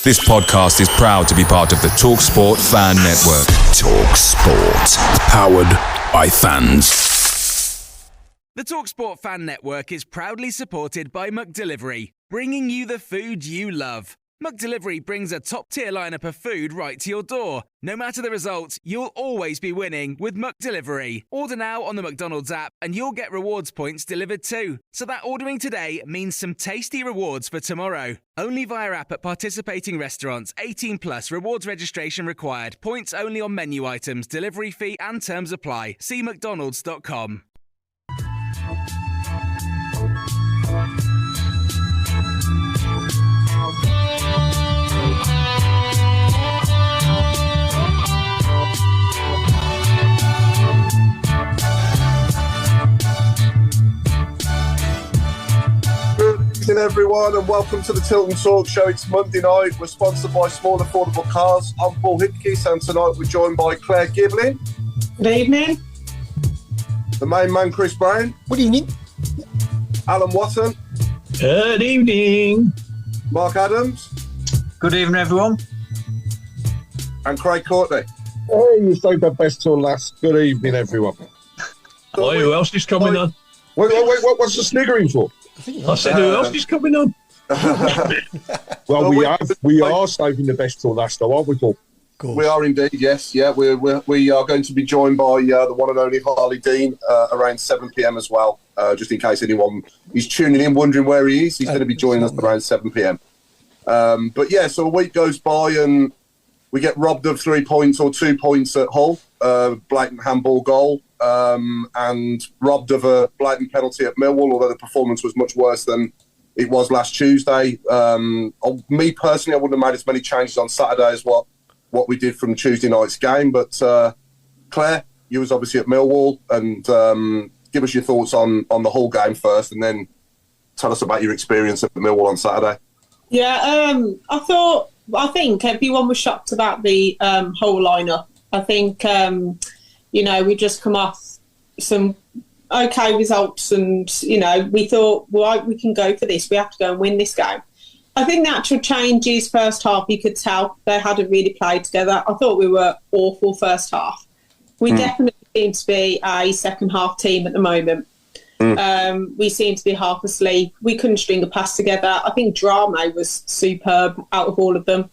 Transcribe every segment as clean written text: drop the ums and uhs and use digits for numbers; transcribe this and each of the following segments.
This podcast is proud to be part of the TalkSport Fan Network. TalkSport. Powered by fans. The TalkSport Fan Network is proudly supported by McDelivery, bringing you the food you love. McDelivery brings a top-tier lineup of food right to your door. No matter the result, you'll always be winning with McDelivery. Order now on the McDonald's app and you'll get rewards points delivered too. So that ordering today means some tasty rewards for tomorrow. Only via app at participating restaurants. 18 plus. Rewards registration required. Points only on menu items. Delivery fee and terms apply. See mcdonalds.com. Good evening, everyone, and welcome to the Tilton Talk Show. It's Monday night. We're sponsored by Small Affordable Cars. I'm Paul Hipkiss, and tonight we're joined by Claire Giblin. Good evening. The main man, Chris Browne. Good evening. Alan Watson. Good evening. Mark Adams. Good evening, everyone. And Craig Courtney. Hey, you saved the best till last. Good evening, everyone. Oh, who else is coming on? Wait, what's the sniggering for? I said, who else is coming on? Well, we are saving the best till last, though, aren't we, Paul? We are indeed, yes. Yeah, we are going to be joined by the one and only Harlee Dean around 7 p.m. as well, just in case anyone is tuning in wondering where he is. He's going to be joining us around 7 p.m. But yeah, so a week goes by and we get robbed of 3 points or 2 points at Hull, blatant handball goal, and robbed of a blatant penalty at Millwall, although the performance was much worse than it was last Tuesday. Me personally, I wouldn't have made as many changes on Saturday as what we did from Tuesday night's game. But Claire, you was obviously at Millwall, and give us your thoughts on the Hull game first, and then tell us about your experience at Millwall on Saturday. Yeah, I think everyone was shocked about the whole lineup. I think, we just come off some okay results and, we thought, well, we can go for this. We have to go and win this game. I think the actual changes first half, you could tell they hadn't really played together. I thought we were awful first half. We definitely seem to be a second half team at the moment. We seem to be half asleep. We couldn't string a pass together. I think Browne was superb out of all of them.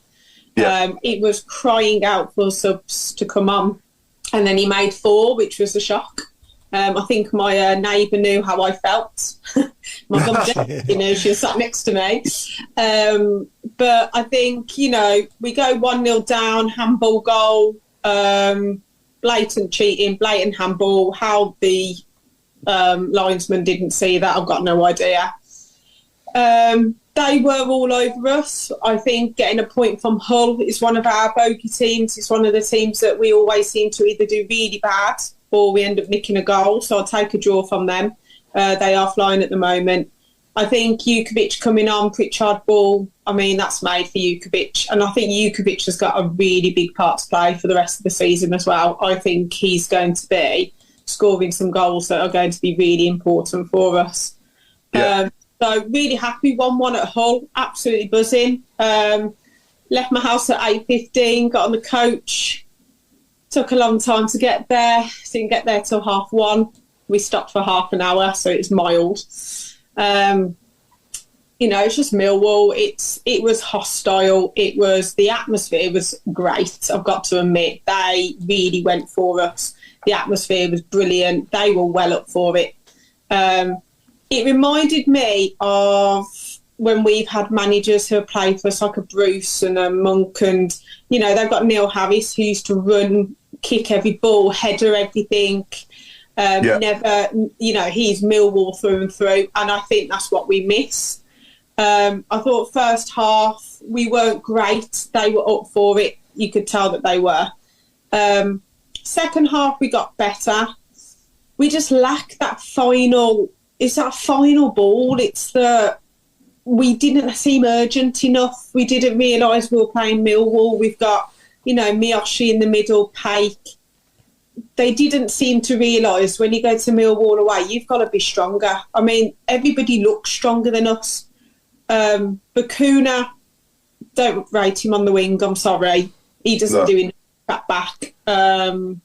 Yeah. It was crying out for subs to come on. And then he made 4, which was a shock. I think my neighbour knew how I felt. My mum, she was sat next to me. But I think, we go 1-0 down, handball goal, blatant cheating, blatant handball. How the linesman didn't see that, I've got no idea. They were all over us. I think getting a point from Hull is one of our bogey teams. It's one of the teams that we always seem to either do really bad or we end up nicking a goal. So I'll take a draw from them. They are flying at the moment. I think Jukovic coming on, Pritchard ball, that's made for Jukovic. And I think Jukovic has got a really big part to play for the rest of the season as well. I think he's going to be scoring some goals that are going to be really important for us. Yeah. So really happy, 1-1 at Hull, absolutely buzzing. Left my house at 8:15, got on the coach. Took a long time to get there. Didn't get there till 1:30. We stopped for half an hour, so it's mild. It's just Millwall. It was hostile. The atmosphere was great, I've got to admit. They really went for us. The atmosphere was brilliant. They were well up for it. It reminded me of when we've had managers who have played for us, like a Bruce and a Monk, and, they've got Neil Harris, who used to run, kick every ball, header everything. Never, he's Millwall through and through, and I think that's what we miss. I thought first half, we weren't great. They were up for it. You could tell that they were. Second half, we got better. We just lacked that final... It's that final ball. We didn't seem urgent enough. We didn't realise we were playing Millwall. We've got, Miyoshi in the middle, Paik. They didn't seem to realise when you go to Millwall away, you've got to be stronger. Everybody looks stronger than us. Bakuna don't rate him on the wing. I'm sorry, he doesn't do enough at back. And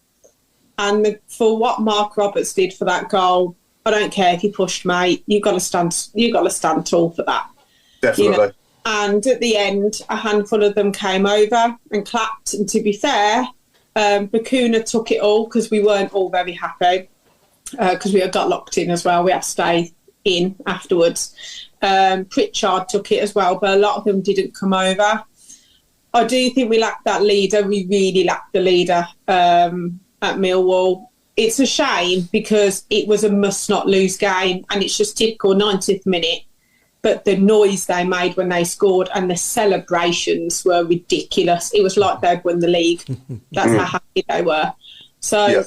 for what Mark Roberts did for that goal, I don't care if he pushed, mate. You've got to stand tall for that. Definitely. You know? And at the end, a handful of them came over and clapped. And to be fair, Bakuna took it all because we weren't all very happy because we had got locked in as well. We had to stay in afterwards. Pritchard took it as well, but a lot of them didn't come over. I do think we lacked that leader. We really lacked the leader at Millwall. It's a shame because it was a must-not-lose game, and it's just typical 90th minute. But the noise they made when they scored and the celebrations were ridiculous. It was like they'd won the league. That's how happy they were. So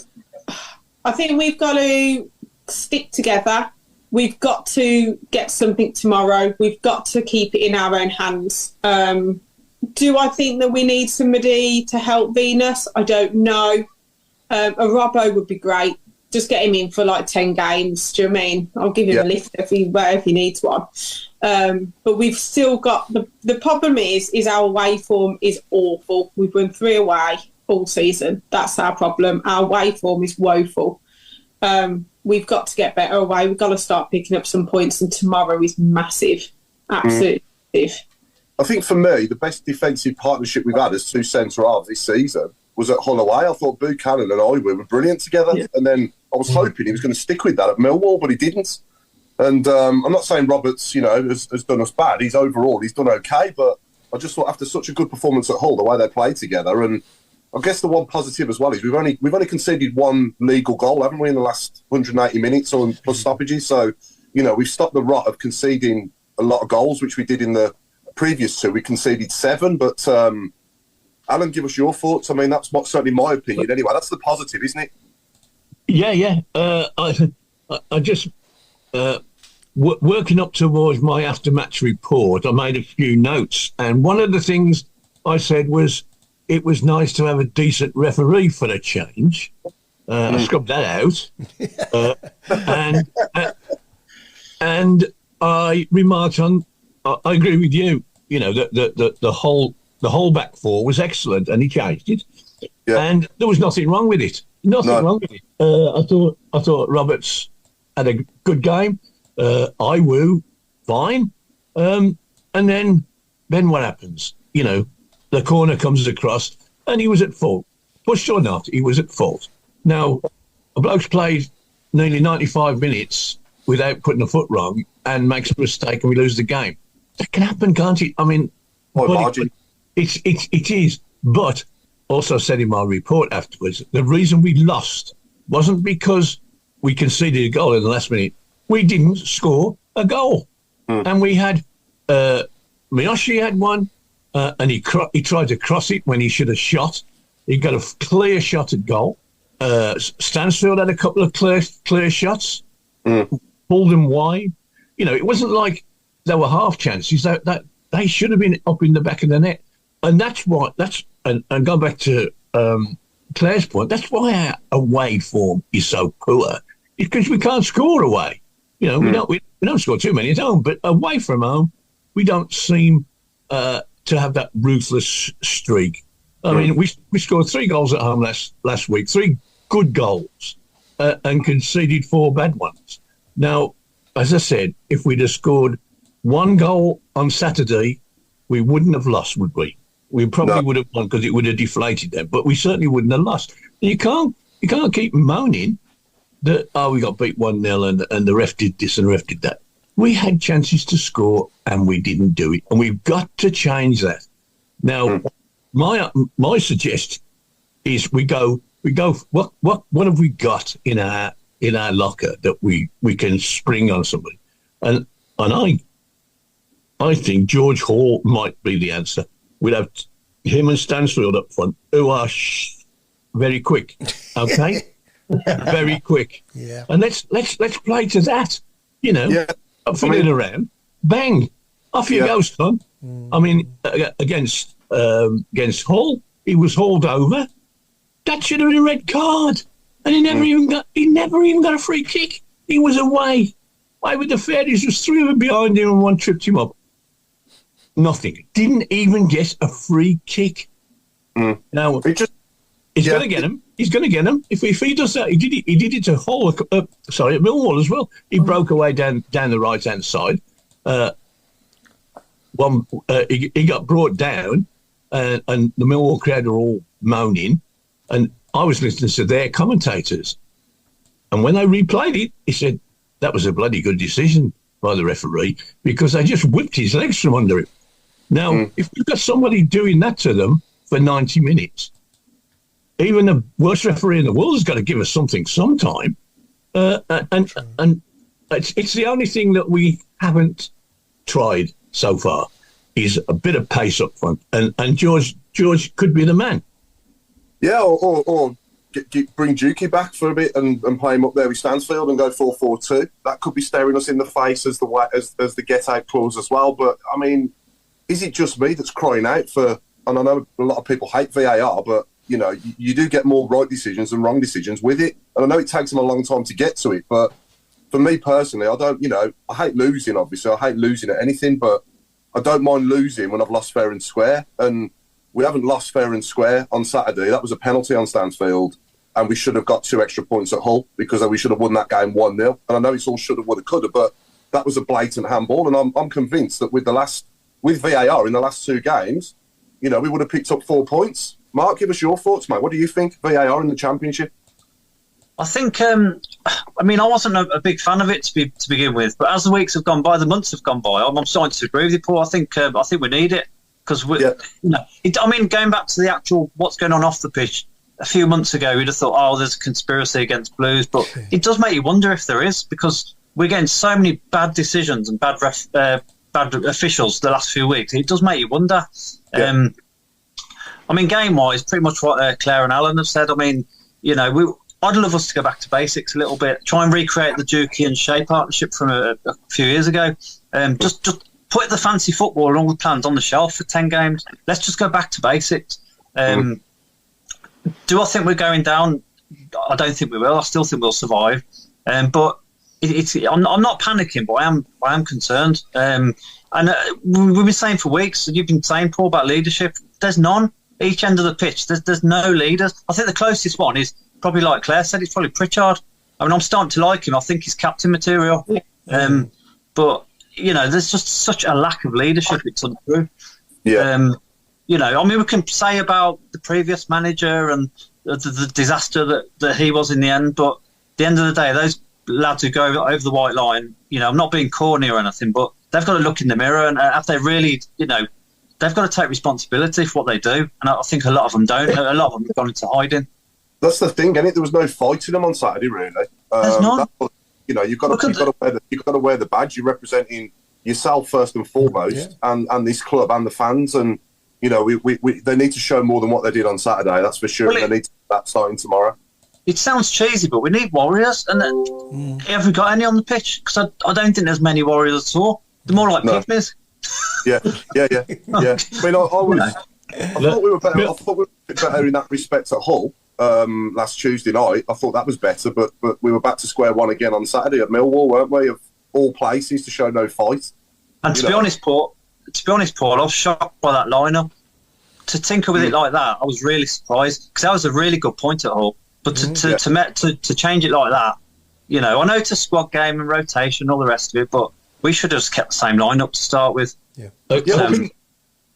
I think we've got to stick together. We've got to get something tomorrow. We've got to keep it in our own hands. Do I think that we need somebody to help Venus? I don't know. A Robbo would be great. Just get him in for like 10 games. Do you know what I mean? I'll give him a lift if he needs one. But we've still got... The problem is our away form is awful. We've won 3 away all season. That's our problem. Our away form is woeful. We've got to get better away. We've got to start picking up some points, and tomorrow is massive. Absolutely massive. I think for me, the best defensive partnership we've had as 2 centre-halves this season was at Hull away. I thought Buchanan and Iwood were brilliant together. Yeah. And then I was hoping he was going to stick with that at Millwall, but he didn't. And I'm not saying Roberts, has done us bad. He's done okay. But I just thought after such a good performance at Hull, the way they played together, and I guess the one positive as well is we've only conceded 1 legal goal, haven't we, in the last 180 minutes or plus stoppages. So, we've stopped the rot of conceding a lot of goals, which we did in the previous 2. We conceded 7, but... Alan, give us your thoughts. I mean, that's certainly my opinion. Anyway, that's the positive, isn't it? Yeah. I just working up towards my after-match report, I made a few notes, and one of the things I said was it was nice to have a decent referee for a change. I scrubbed that out, and I remarked on. I agree with you. The whole back 4 was excellent, and he changed it, and there was nothing wrong with it. Wrong with it. I thought Roberts had a good game. Iwoo, fine. And then what happens? The corner comes across, and he was at fault. Pushed or not, he was at fault. Now, a bloke's played nearly 95 minutes without putting a foot wrong and makes a mistake, and we lose the game. That can happen, can't it? I mean, It is, but also said in my report afterwards, the reason we lost wasn't because we conceded a goal in the last minute. We didn't score a goal. And we had, Miyoshi had one, and he tried to cross it when he should have shot. He got a clear shot at goal. Stansfield had a couple of clear shots, pulled them wide. It wasn't like there were half chances. That they should have been up in the back of the net. And and going back to Claire's point, that's why our away form is so poor. It's because we can't score away. We don't score too many at home, but away from home, we don't seem to have that ruthless streak. I mean, we scored 3 goals at home last week, 3 good goals, and conceded 4 bad ones. Now, as I said, if we'd have scored 1 goal on Saturday, we wouldn't have lost, would we? We probably would have won because it would have deflated them, but we certainly wouldn't have lost. You can't keep moaning that, we got beat 1-0 and the ref did this and the ref did that. We had chances to score and we didn't do it, and we've got to change that. Now, my suggestion is we go. What have we got in our locker that we can spring on somebody? And I think George Hall might be the answer. We'd have him and Stansfield up front, who are very quick. Okay, very quick. Yeah. And let's play to that. Not fiddling around. Bang, off you go, son. I mean, against Hull, he was hauled over. That should have been a red card, and he never even got a free kick. He was away. Why with the Fairies? There's 3 of them behind him, and 1 tripped him up. Nothing. Didn't even get a free kick. Now, he's going to get him. He's going to get him. If he does that, he did it to Hull, at Millwall as well. He broke away down the right-hand side. He got brought down, and the Millwall crowd are all moaning. And I was listening to their commentators. And when they replayed it, he said, that was a bloody good decision by the referee because they just whipped his legs from under him. Now, if you've got somebody doing that to them for 90 minutes, even the worst referee in the world has got to give us something sometime. And it's the only thing that we haven't tried so far is a bit of pace up front. And George could be the man. Yeah, or bring Dukey back for a bit and play him up there with Stansfield and go 4-4-2. That could be staring us in the face as the get-out clause as well. But, I mean, is it just me that's crying out for... And I know a lot of people hate VAR, but, you know, you do get more right decisions than wrong decisions with it. And I know it takes them a long time to get to it, but for me personally, I hate losing, obviously. I hate losing at anything, but I don't mind losing when I've lost fair and square. And we haven't lost fair and square on Saturday. That was a penalty on Stansfield. And we should have got 2 extra points at Hull because we should have won that game 1-0. And I know it's all should have, would have, could have, but that was a blatant handball. And I'm convinced that with VAR in the last 2 games, you know, we would have picked up 4 points. Mark, give us your thoughts, mate. What do you think, VAR in the Championship? I think, I wasn't a big fan of it to begin with, but as the weeks have gone by, the months have gone by, I'm starting to agree with you, Paul. I think we need it because going back to the actual what's going on off the pitch. A few months ago, we'd have thought, there's a conspiracy against Blues, but it does make you wonder if there is, because we're getting so many bad decisions and bad officials the last few weeks. It does make you wonder. Yeah. Game-wise, pretty much what Claire and Alan have said. I'd love us to go back to basics a little bit, try and recreate the Dukey and Shea partnership from a few years ago. Just put the fancy football and all the plans on the shelf for 10 games. Let's just go back to basics. Do I think we're going down? I don't think we will. I still think we'll survive. But I'm not panicking, but I am concerned. We've been saying for weeks, you've been saying, Paul, about leadership. There's none. Each end of the pitch, there's no leaders. I think the closest one is probably, like Claire said, it's probably Pritchard. I'm starting to like him. I think he's captain material. But, there's just such a lack of leadership. It's untrue. Yeah. We can say about the previous manager and the disaster that he was in the end, but at the end of the day, those lads who go over the white line, I'm not being corny or anything, but they've got to look in the mirror and have they really, they've got to take responsibility for what they do. And I think a lot of them don't. A lot of them have gone into hiding. That's the thing, isn't it? There was no fight in them on Saturday, really. There's not. You've got to wear the badge. You're representing yourself first and foremost, and this club and the fans. And they need to show more than what they did on Saturday. That's for sure. They need to that starting tomorrow. It sounds cheesy, but we need warriors. And have we got any on the pitch? Because I don't think there's many warriors at all. They're more like pygmies. Yeah. I thought we were better. I thought we were a bit better in that respect at Hull last Tuesday night. I thought that was better, but we were back to square one again on Saturday at Millwall, weren't we? Of all places to show no fight. And to be honest, Paul, I was shocked by that lineup. To tinker with it like that, I was really surprised because that was a really good point at Hull. But to change it like that, I know it's a squad game and rotation and all the rest of it, but we should have just kept the same lineup to start with. Yeah.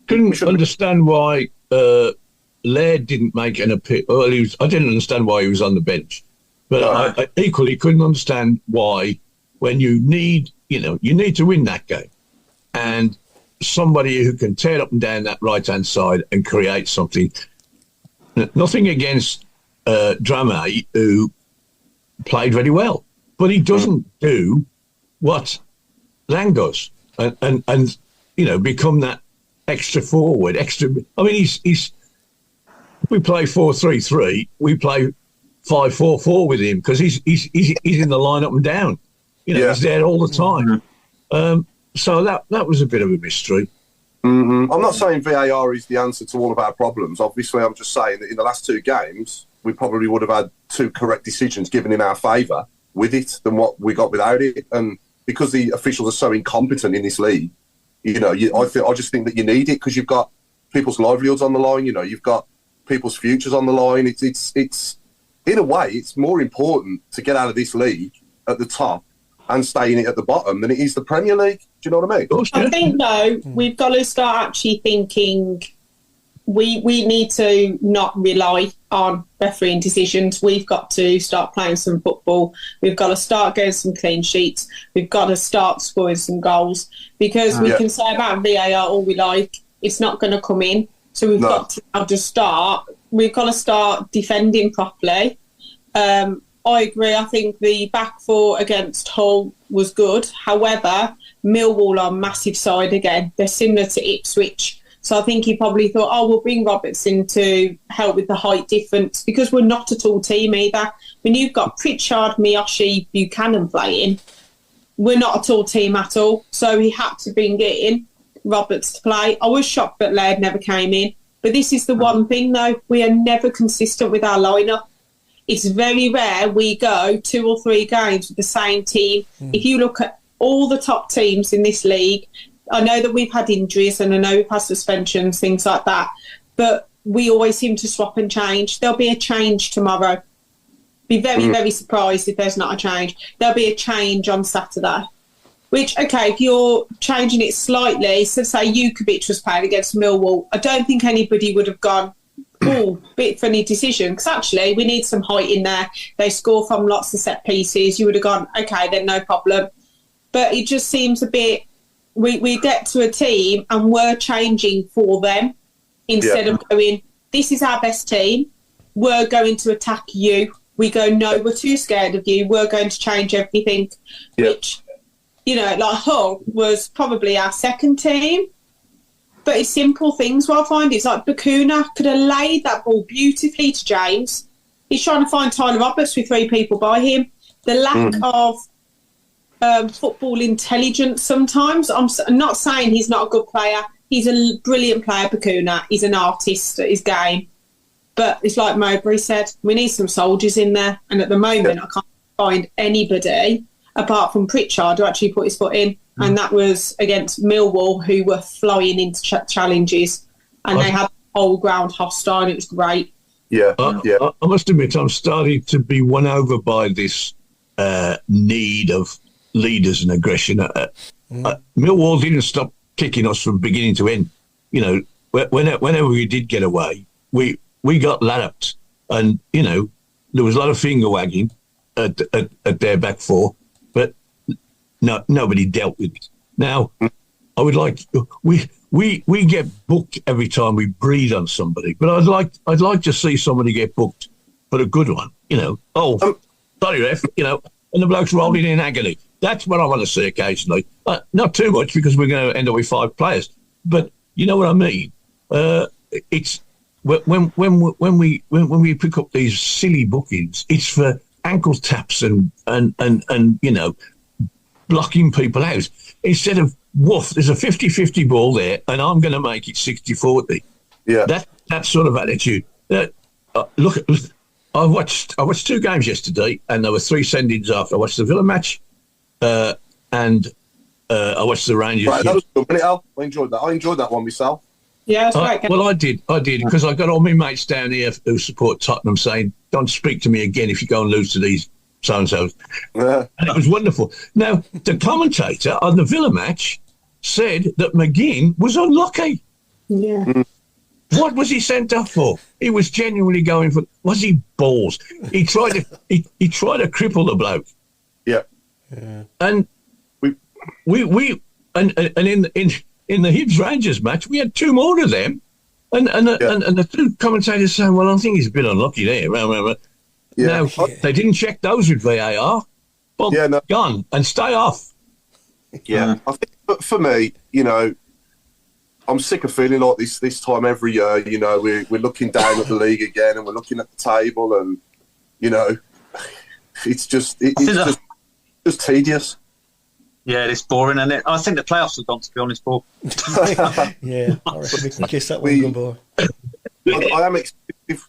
Couldn't understand why Laird didn't make an appeal. Well, I didn't understand why he was on the bench, but I equally couldn't understand why when you need to win that game, and somebody who can tear up and down that right-hand side and create something. Nothing against Drame, who played very well, but he doesn't do what Lang does, and become that extra forward. He's. If we play 4-3-3, we play 5-4-4 with him because he's in the line up and down. He's there all the time. So that was a bit of a mystery. Mm-hmm. I'm not saying VAR is the answer to all of our problems. Obviously, I'm just saying that in the last 2 games, we probably would have had 2 correct decisions given in our favour with it than what we got without it. And because the officials are so incompetent in this league, I just think that you need it because you've got people's livelihoods on the line. You've got people's futures on the line. It's in a way, it's more important to get out of this league at the top and stay in it at the bottom than it is the Premier League. Do you know what I mean? I think, though, we've got to start actually thinking we need to not rely on refereeing decisions. We've got to start playing some football. We've got to start getting some clean sheets. We've got to start scoring some goals because we can say about VAR all we like. It's not going to come in. So we've got to now just start. We've got to start defending properly. I agree. I think the back four against Hull was good. However, Millwall are a massive side again. They're similar to Ipswich. So I think he probably thought, we'll bring Robertson to help with the height difference because we're not a tall team either. When you've got Pritchard, Miyoshi, Buchanan playing, we're not a tall team at all. So he had to bring in Roberts to play. I was shocked that Laird never came in. But this is the one thing, though. We are never consistent with our lineup. It's very rare we go 2 or 3 games with the same team. If you look at all the top teams in this league, I know that we've had injuries and I know we've had suspensions, things like that, but we always seem to swap and change. There'll be a change tomorrow. Be very, very surprised if there's not a change. There'll be a change on Saturday, which, OK, if you're changing it slightly, so say Jukovic was playing against Millwall, I don't think anybody would have gone, bit funny decision, because actually we need some height in there. They score from lots of set pieces. You would have gone, OK, then no problem. But it just seems a bit... We get to a team and we're changing for them instead of going, this is our best team, we're going to attack you. We go, no, we're too scared of you, we're going to change everything. Which, like Hull was probably our second team. But it's simple things what I find. It's like Bakuna could have laid that ball beautifully to James. He's trying to find Tyler Roberts with 3 people by him. The lack of football intelligence sometimes. I'm not saying he's not a good player. He's a brilliant player, Bakuna. He's an artist at his game. But it's like Mowbray said, we need some soldiers in there. And at the moment, I can't find anybody apart from Pritchard who actually put his foot in. And that was against Millwall, who were flying into challenges. And they had the whole ground hostile. And it was great. I must admit, I'm starting to be won over by this need of leaders and aggression. Millwall didn't stop kicking us from beginning to end. Whenever we did get away, we got lapped, and there was a lot of finger wagging at their back four, but nobody dealt with it. Now, I would like we get booked every time we breathe on somebody, but I'd like to see somebody get booked for a good one. Sorry, ref. And the bloke's rolling in agony. That's what I want to see occasionally. Not too much because we're going to end up with 5 players. But you know what I mean? It's when we pick up these silly bookings, it's for ankle taps and blocking people out. Instead of, woof, there's a 50-50 ball there and I'm going to make it 60-40. Yeah. That sort of attitude. Look at... I watched 2 games yesterday, and there were 3 send-ins after. I watched the Villa match, and I watched the Rangers. Right, that was good, Al. I enjoyed that. I enjoyed that one myself. Yeah, that's right. Well, I did, because I got all my mates down here who support Tottenham saying, "Don't speak to me again if you go and lose to these so-and-sos." And it was wonderful. Now, the commentator on the Villa match said that McGinn was unlucky. Yeah. What was he sent off for? He was genuinely going for. Was he balls? He tried to. He tried to cripple the bloke. Yeah. And we and in the Hibs Rangers match we had 2 more of them, and the 2 commentators saying, "Well, I think he's a bit unlucky there." Now they didn't check those with VAR. Well, gone and stay off. Yeah, I think for me, I'm sick of feeling like this time every year. We're looking down at the league again, and we're looking at the table, and it's just tedious. Yeah, it's boring, isn't it? I think the playoffs have gone, to be honest, Paul. Yeah, I reckon we can kiss that one goodbye. I am,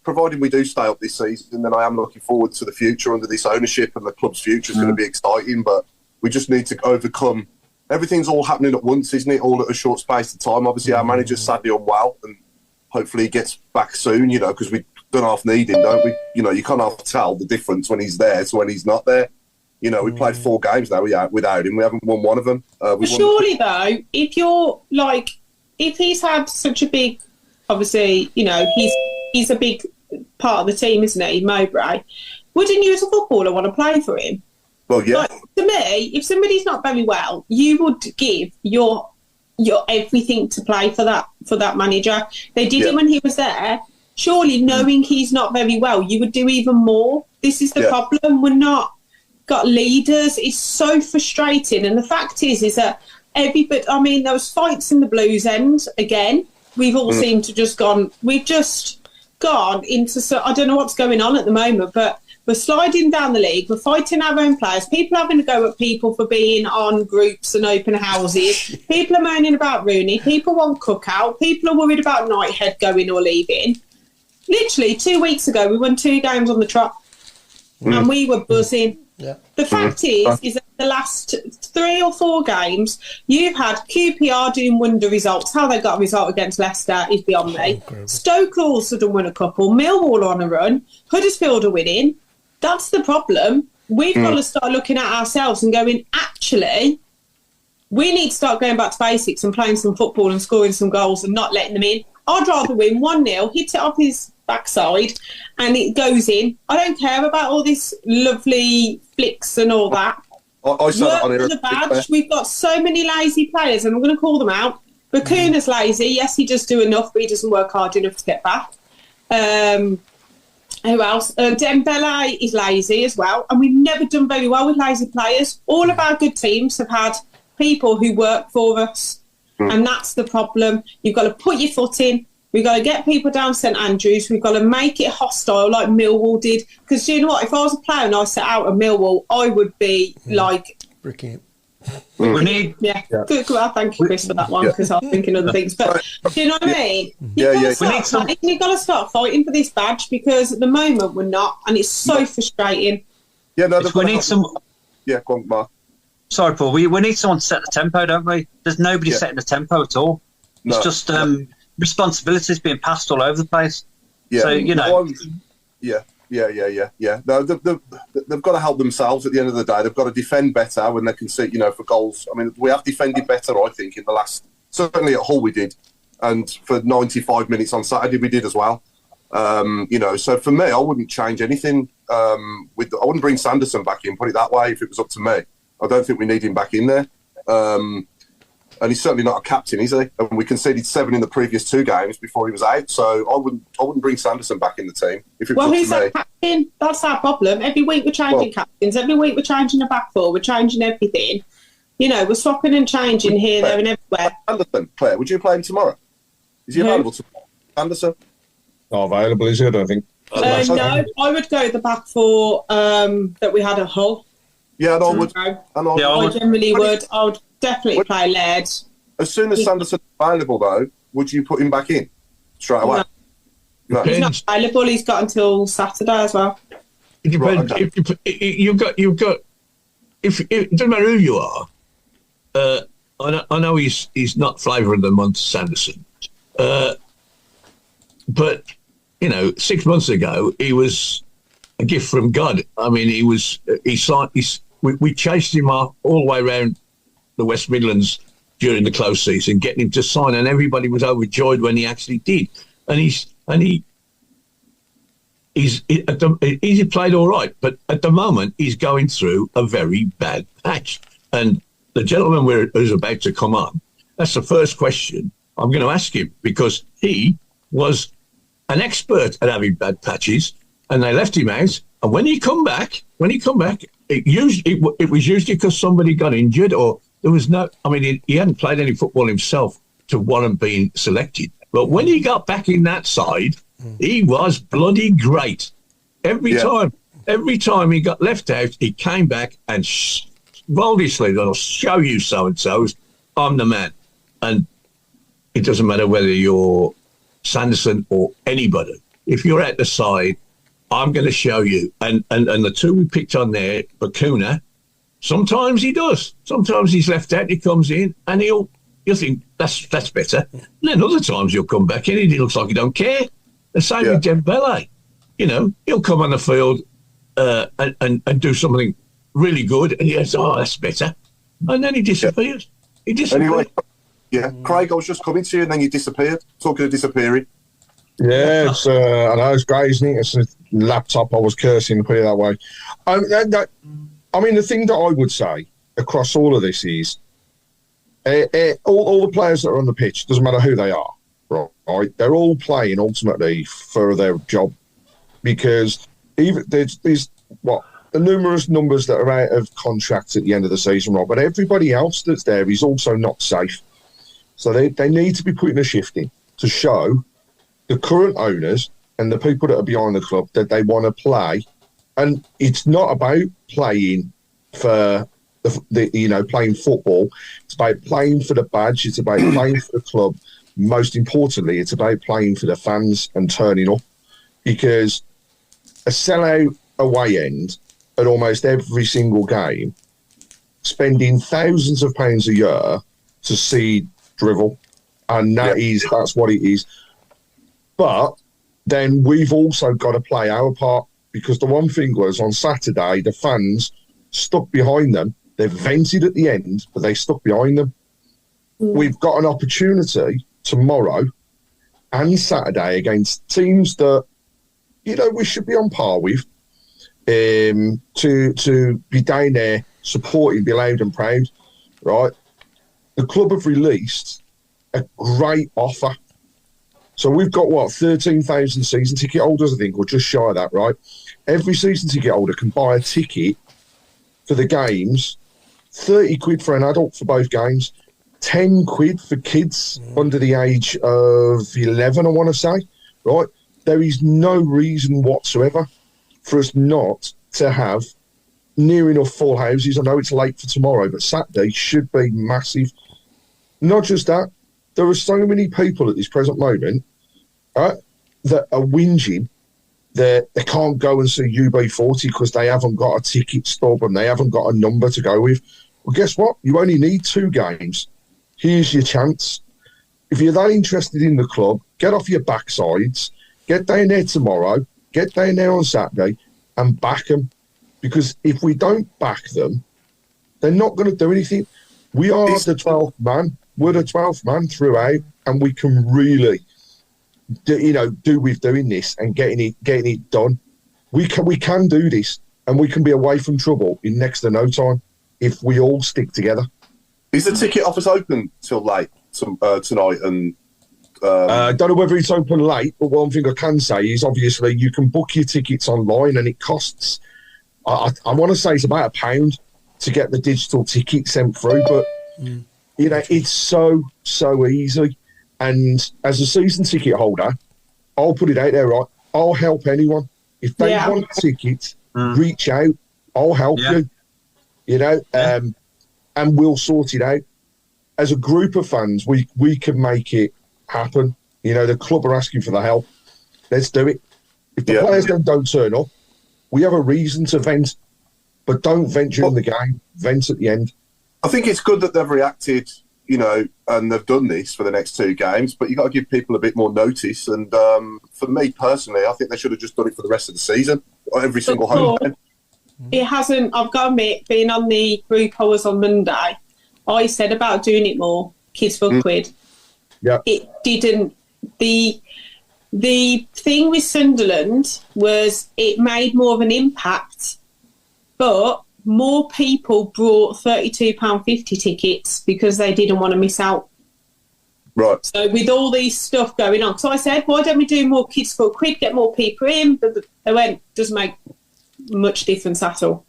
providing we do stay up this season, then I am looking forward to the future under this ownership, and the club's future is going to be exciting. But we just need to overcome everything's all happening at once, isn't it? All at a short space of time. Obviously, our manager's sadly unwell, and hopefully he gets back soon, because we don't half need him, don't we? You can't half tell the difference when he's there to when he's not there. We played 4 games now without him. We haven't won one of them. But surely, though, if you're if he's had such a big, obviously, he's a big part of the team, isn't he, Mowbray? Wouldn't you as a footballer want to play for him? Well, yeah. To me, if somebody's not very well, you would give your everything to play for that manager. They did it when he was there. Surely, knowing he's not very well, you would do even more. This is the problem. We're not got leaders. It's so frustrating. And the fact is that there was fights in the Blues end again. We've all seemed to we've just gone into, I don't know what's going on at the moment, but we're sliding down the league. We're fighting our own players. People having to go at people for being on groups and open houses. People are moaning about Rooney. People want cookout. People are worried about Knighthead going or leaving. Literally 2 weeks ago, we won 2 games on the trot, and we were buzzing. Yeah. The fact is that the last 3 or 4 games, you've had QPR doing wonder results. How they got a result against Leicester is beyond me. Incredible. Stoke all of a sudden won a couple. Millwall on a run. Huddersfield are winning. That's the problem. We've got to start looking at ourselves and going, actually, we need to start going back to basics and playing some football and scoring some goals and not letting them in. I'd rather win 1-0, hit it off his backside and it goes in. I don't care about all this lovely flicks and all that. I saw that on the badge. We've got so many lazy players, and I'm going to call them out. Bakuna's lazy. Yes, he does do enough, but he doesn't work hard enough to get back. Who else? Dembele is lazy as well, and we've never done very well with lazy players. All of our good teams have had people who work for us, and that's the problem. You've got to put your foot in. We've got to get people down St Andrews. We've got to make it hostile like Millwall did. Because you know what? If I was a player and I set out at Millwall, I would be bricking it. We need... Good. Well, thank you, Chris, for that one, because I'm thinking other things. But do you know what I mean? You've got to start fighting for this badge, because at the moment we're not, and it's so frustrating. Yeah, no, we need some... Yeah, go on, Mark. Sorry, Paul. We need someone to set the tempo, don't we? There's nobody setting the tempo at all. It's just... responsibilities being passed all over the place. Yeah. So, Yeah. No, they've got to help themselves at the end of the day. They've got to defend better when they can see, for goals. I mean, we have defended better, I think, in the last... Certainly at Hull we did. And for 95 minutes on Saturday we did as well. So for me, I wouldn't change anything. I wouldn't bring Sanderson back in, put it that way, if it was up to me. I don't think we need him back in there. And he's certainly not a captain, is he? And we conceded 7 in the previous 2 games before he was out. So I wouldn't bring Sanderson back in the team if it was up to me. Who's our captain? That's our problem. Every week we're changing captains. Every week we're changing the back four. We're changing everything. We're swapping and changing here, there, and everywhere. Anderson, Claire, would you play him tomorrow? Is he available tomorrow? Anderson? Not available, is he? I don't think. No, I would go the back four that we had at Hull. Yeah, and I would. I generally would. I would definitely play Laird. As soon as Sanderson's available, though, would you put him back in straight away? No. He's not available. He's got until Saturday as well. It depends. Right, okay. You've got. If it doesn't matter who you are. I know he's not flavour of the month, Sanderson, but 6 months ago he was a gift from God. I mean, we chased him all the way around the West Midlands during the close season, getting him to sign, and everybody was overjoyed when he actually did. And he's played all right, but at the moment he's going through a very bad patch. And the gentleman who's about to come on, that's the first question I'm going to ask him, because he was an expert at having bad patches, and they left him out. And when he come back, it was usually because somebody got injured, or there was no. I mean, he hadn't played any football himself to warrant being selected. But when he got back in that side, he was bloody great. Every time he got left out, he came back and rolled his sleeves. I'll show you so-and-sos. I'm the man. And it doesn't matter whether you're Sanderson or anybody. If you're at the side, I'm going to show you. And the 2 we picked on there, Bakuna Sometimes he does. Sometimes he's left out. He comes in and you'll think that's better. And then other times he'll come back in and he looks like he don't care. The same with Dembele. You know, he'll come on the field and do something really good, and he goes, "Oh, that's better," and then he disappears. He disappears. Anyway, Craig, I was just coming to you, and then you disappeared. Talking of disappearing. Yeah, I know it's great, isn't it? It's a laptop. I was cursing, put it that way. I mean, the thing that I would say across all of this is all the players that are on the pitch, doesn't matter who they are, right? They're all playing ultimately for their job, because even there's the numerous numbers that are out of contract at the end of the season, right? But everybody else that's there is also not safe. So they need to be putting a shift in to show the current owners and the people that are behind the club that they want to play. And it's not about playing for playing football. It's about playing for the badge. It's about playing for the club. Most importantly, it's about playing for the fans and turning up, because a sellout away end at almost every single game, spending thousands of pounds a year to see drivel, and that's what it is. But then we've also got to play our part, because the one thing was on Saturday, the fans stuck behind them. They vented at the end, but they stuck behind them. We've got an opportunity tomorrow and Saturday against teams that, you know, we should be on par with, to be down there supporting, be loud and proud, right? The club have released a great offer. So we've got, 13,000 season ticket holders, I think, or just shy of that, right? Every season ticket holder can buy a ticket for the games, 30 quid for an adult for both games, 10 quid for kids under the age of 11, I want to say, right? There is no reason whatsoever for us not to have near enough full houses. I know it's late for tomorrow, but Saturday should be massive. Not just that, there are so many people at this present moment that are whinging that they can't go and see UB40 because they haven't got a ticket stub and they haven't got a number to go with. Well, guess what? You only need 2 games. Here's your chance. If you're that interested in the club, get off your backsides, get down there tomorrow, get down there on Saturday and back them. Because if we don't back them, they're not going to do anything. We are the 12th man. We're the 12th man throughout, and we can really, do with doing this and getting it done. We can do this, and we can be away from trouble in next to no time if we all stick together. Is the ticket office open till late tonight? And I don't know whether it's open late, but one thing I can say is obviously you can book your tickets online, and it costs. I want to say it's about £1 to get the digital ticket sent through, but it's so easy. And as a season ticket holder, I'll put it out there, right? I'll help anyone if they want tickets. Reach out. I'll help you. And we'll sort it out. As a group of fans, we can make it happen. The club are asking for the help. Let's do it. If the players don't turn up, we have a reason to vent, but don't vent during the game. Vent at the end. I think it's good that they've reacted, and they've done this for the next 2 games, but you've got to give people a bit more notice. And for me personally, I think they should have just done it for the rest of the season, every single home game. It hasn't, I've got to admit, being on the group I was on Monday, I said about doing it more, kids for quid. Yeah. It didn't. The thing with Sunderland was it made more of an impact, but more people brought £32.50 tickets because they didn't want to miss out. Right. So with all these stuff going on, so I said, why don't we do more kids for quid, get more people in? But they went, doesn't make much difference at all.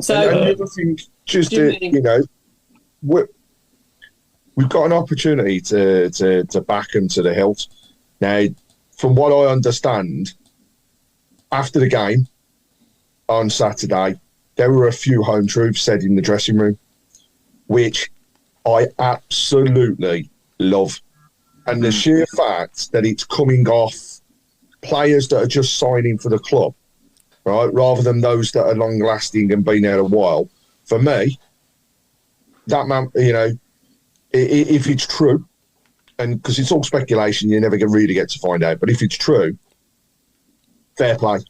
So and the other thing, we've got an opportunity to back them to the hilt. Now, from what I understand, after the game on Saturday, there were a few home truths said in the dressing room, which I absolutely love. And the sheer fact that it's coming off players that are just signing for the club, right, rather than those that are long-lasting and been there a while, for me, that man, if it's true, and because it's all speculation, you never really get to find out. But if it's true, fair play.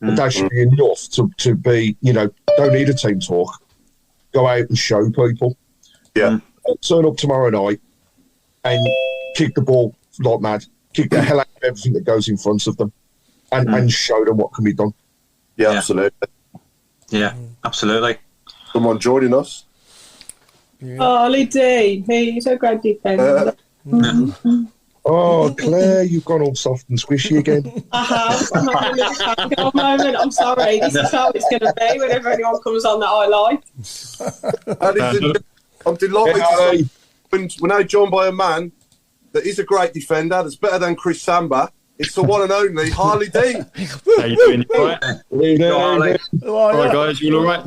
But that should be enough to be, don't need a team talk. Go out and show people. Yeah. Turn up tomorrow night and kick the ball like mad. Kick the hell out of everything that goes in front of them and show them what can be done. Yeah, absolutely. Yeah, absolutely. Someone joining us. Yeah. Harlee Dean, he's a great defender. Oh, Claire, you've gone all soft and squishy again. I have. I'm not really a fangirl moment. I'm sorry. This is how it's going to be whenever anyone comes on that I like. I'm delighted when we're now joined by a man that is a great defender, that's better than Chris Samba. It's the one and only Harlee Dean. How you doing? You all right? All right, guys, you all right?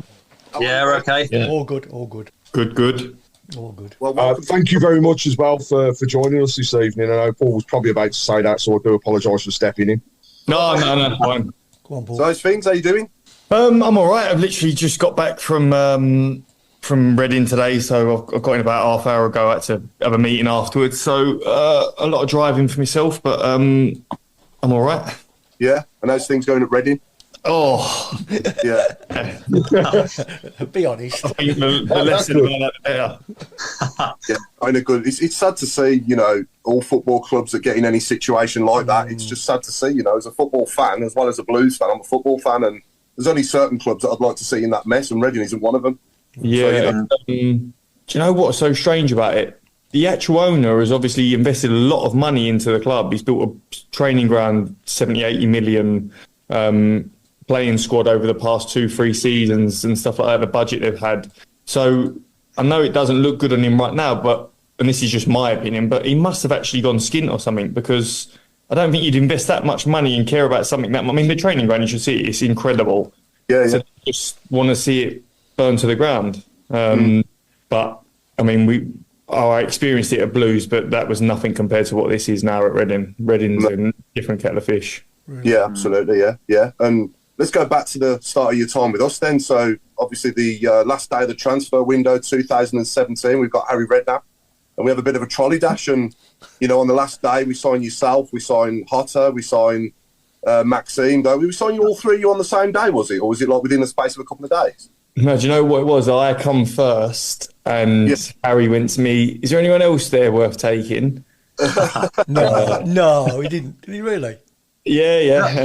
Yeah, we're okay. Yeah. All good, all good. Good. All good. Well, thank you very much as well for joining us this evening. I know Paul was probably about to say that, so I do apologise for stepping in. No, fine. Go on, Paul. So how's things? How you doing? I'm all right. I've literally just got back from Reading today, so I got in about half hour ago. I had to have a meeting afterwards, so a lot of driving for myself, but I'm all right. Yeah, and how's things going at Reading? Oh, yeah. Be honest. I think the less said about that, the better. Yeah, kind of good. It's sad to see, all football clubs that get in any situation like that. It's just sad to see, as a football fan as well as a Blues fan. I'm a football fan, and there's only certain clubs that I'd like to see in that mess, and Reading isn't one of them. Yeah. So, do you know what's so strange about it? The actual owner has obviously invested a lot of money into the club. He's built a training ground, 70, 80 million, playing squad over the past 2-3 seasons and stuff like that, the budget they've had. So I know it doesn't look good on him right now, and this is just my opinion, but he must have actually gone skint or something, because I don't think you'd invest that much money and care about something that... I mean, the training ground, you should see it, it's incredible. Yeah. So I just want to see it burn to the ground. But, I mean, I experienced it at Blues, but that was nothing compared to what this is now at Reading. Reading's a different kettle of fish. Yeah, absolutely, yeah. And let's go back to the start of your time with us then. So, obviously, the last day of the transfer window, 2017, we've got Harry Redknapp, and we have a bit of a trolley dash. And, on the last day, we signed yourself, we signed Hotter, we signed Maxime. We signed you all three of you on the same day, was it? Or was it like within the space of a couple of days? No, do you know what it was? I come first, and Harry went to me, is there anyone else there worth taking? No, he didn't. Did he really? Yeah.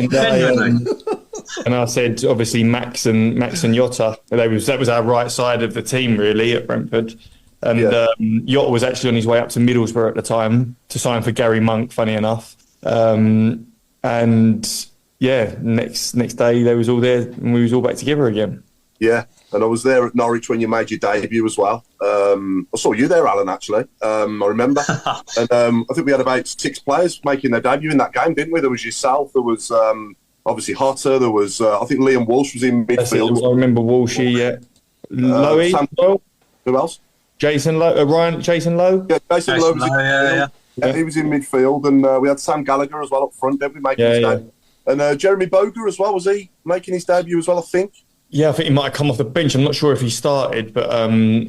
And I said, obviously, Max and Yotta. That was our right side of the team, really, at Brentford. And Yotta was actually on his way up to Middlesbrough at the time to sign for Gary Monk, funny enough. And next day they was all there, and we was all back together again. Yeah, and I was there at Norwich when you made your debut as well. I saw you there, Alan, actually. I remember. And I think we had about 6 players making their debut in that game, didn't we? There was yourself, there was obviously Hotter, there was, I think Liam Walsh was in midfield. I remember Walshy, yeah. Lowe, who else? Jason Lowe, Jason Lowe? Yeah, Jason Lowe was in midfield. Yeah, he was in midfield, and we had Sam Gallagher as well up front, didn't we, making his debut? And Jeremy Boger as well, was he making his debut as well, I think? Yeah, I think he might have come off the bench. I'm not sure if he started, but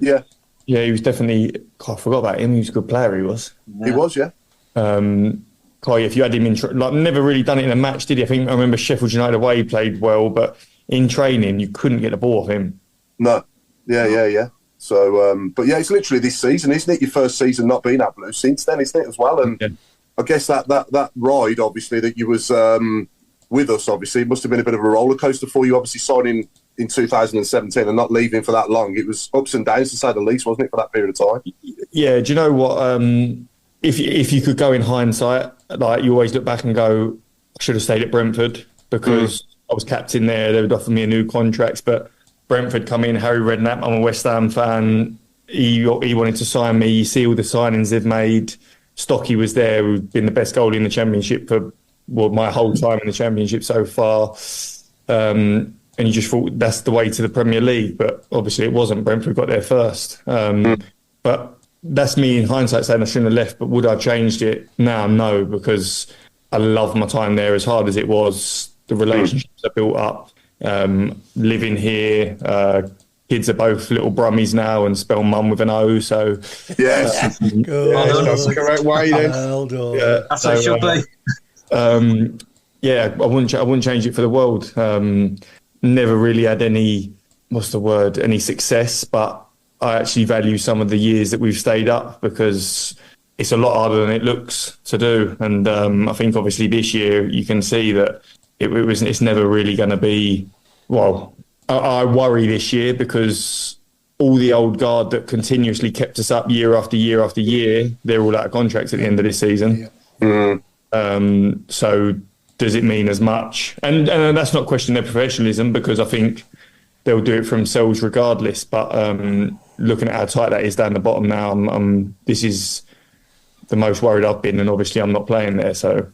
yeah, he was definitely. God, I forgot about him. He was a good player. He was. He was, yeah. If you had him in, never really done it in a match, did he? I think I remember Sheffield United away, he played well, but in training you couldn't get the ball off him. No, yeah. So, but yeah, it's literally this season, isn't it? Your first season not being at Blue since then, isn't it as well? And I guess that ride, obviously, that you was with us, obviously, it must have been a bit of a roller coaster for you. Obviously, signing in 2017 and not leaving for that long, it was ups and downs to say the least, wasn't it, for that period of time? Yeah. Do you know what? If you could go in hindsight, like you always look back and go, I should have stayed at Brentford because I was captain there. They would offer me a new contract, but Brentford come in. Harry Redknapp, I'm a West Ham fan. He wanted to sign me. You see all the signings they've made. Stocky was there, who's been the best goalie in the Championship for my whole time in the Championship so far. And you just thought that's the way to the Premier League, but obviously it wasn't. Brentford got there first. But that's me in hindsight saying I shouldn't have left, but would I have changed it? Now, no, because I love my time there as hard as it was. The relationships I built up, living here, kids are both little brummies now and spell mum with an O. So yes, that's the correct way. Then that's how it should be. Yeah, I wouldn't change it for the world. Never really had any success, but I actually value some of the years that we've stayed up because it's a lot harder than it looks to do. And I think obviously this year you can see that it's never really going to be. Well, I worry this year because all the old guard that continuously kept us up year after year after year, they're all out of contracts at the end of this season. Yeah. So does it mean as much? And that's not questioning their professionalism because I think they'll do it for themselves regardless. But looking at how tight that is down the bottom now, this is the most worried I've been, and obviously I'm not playing there. So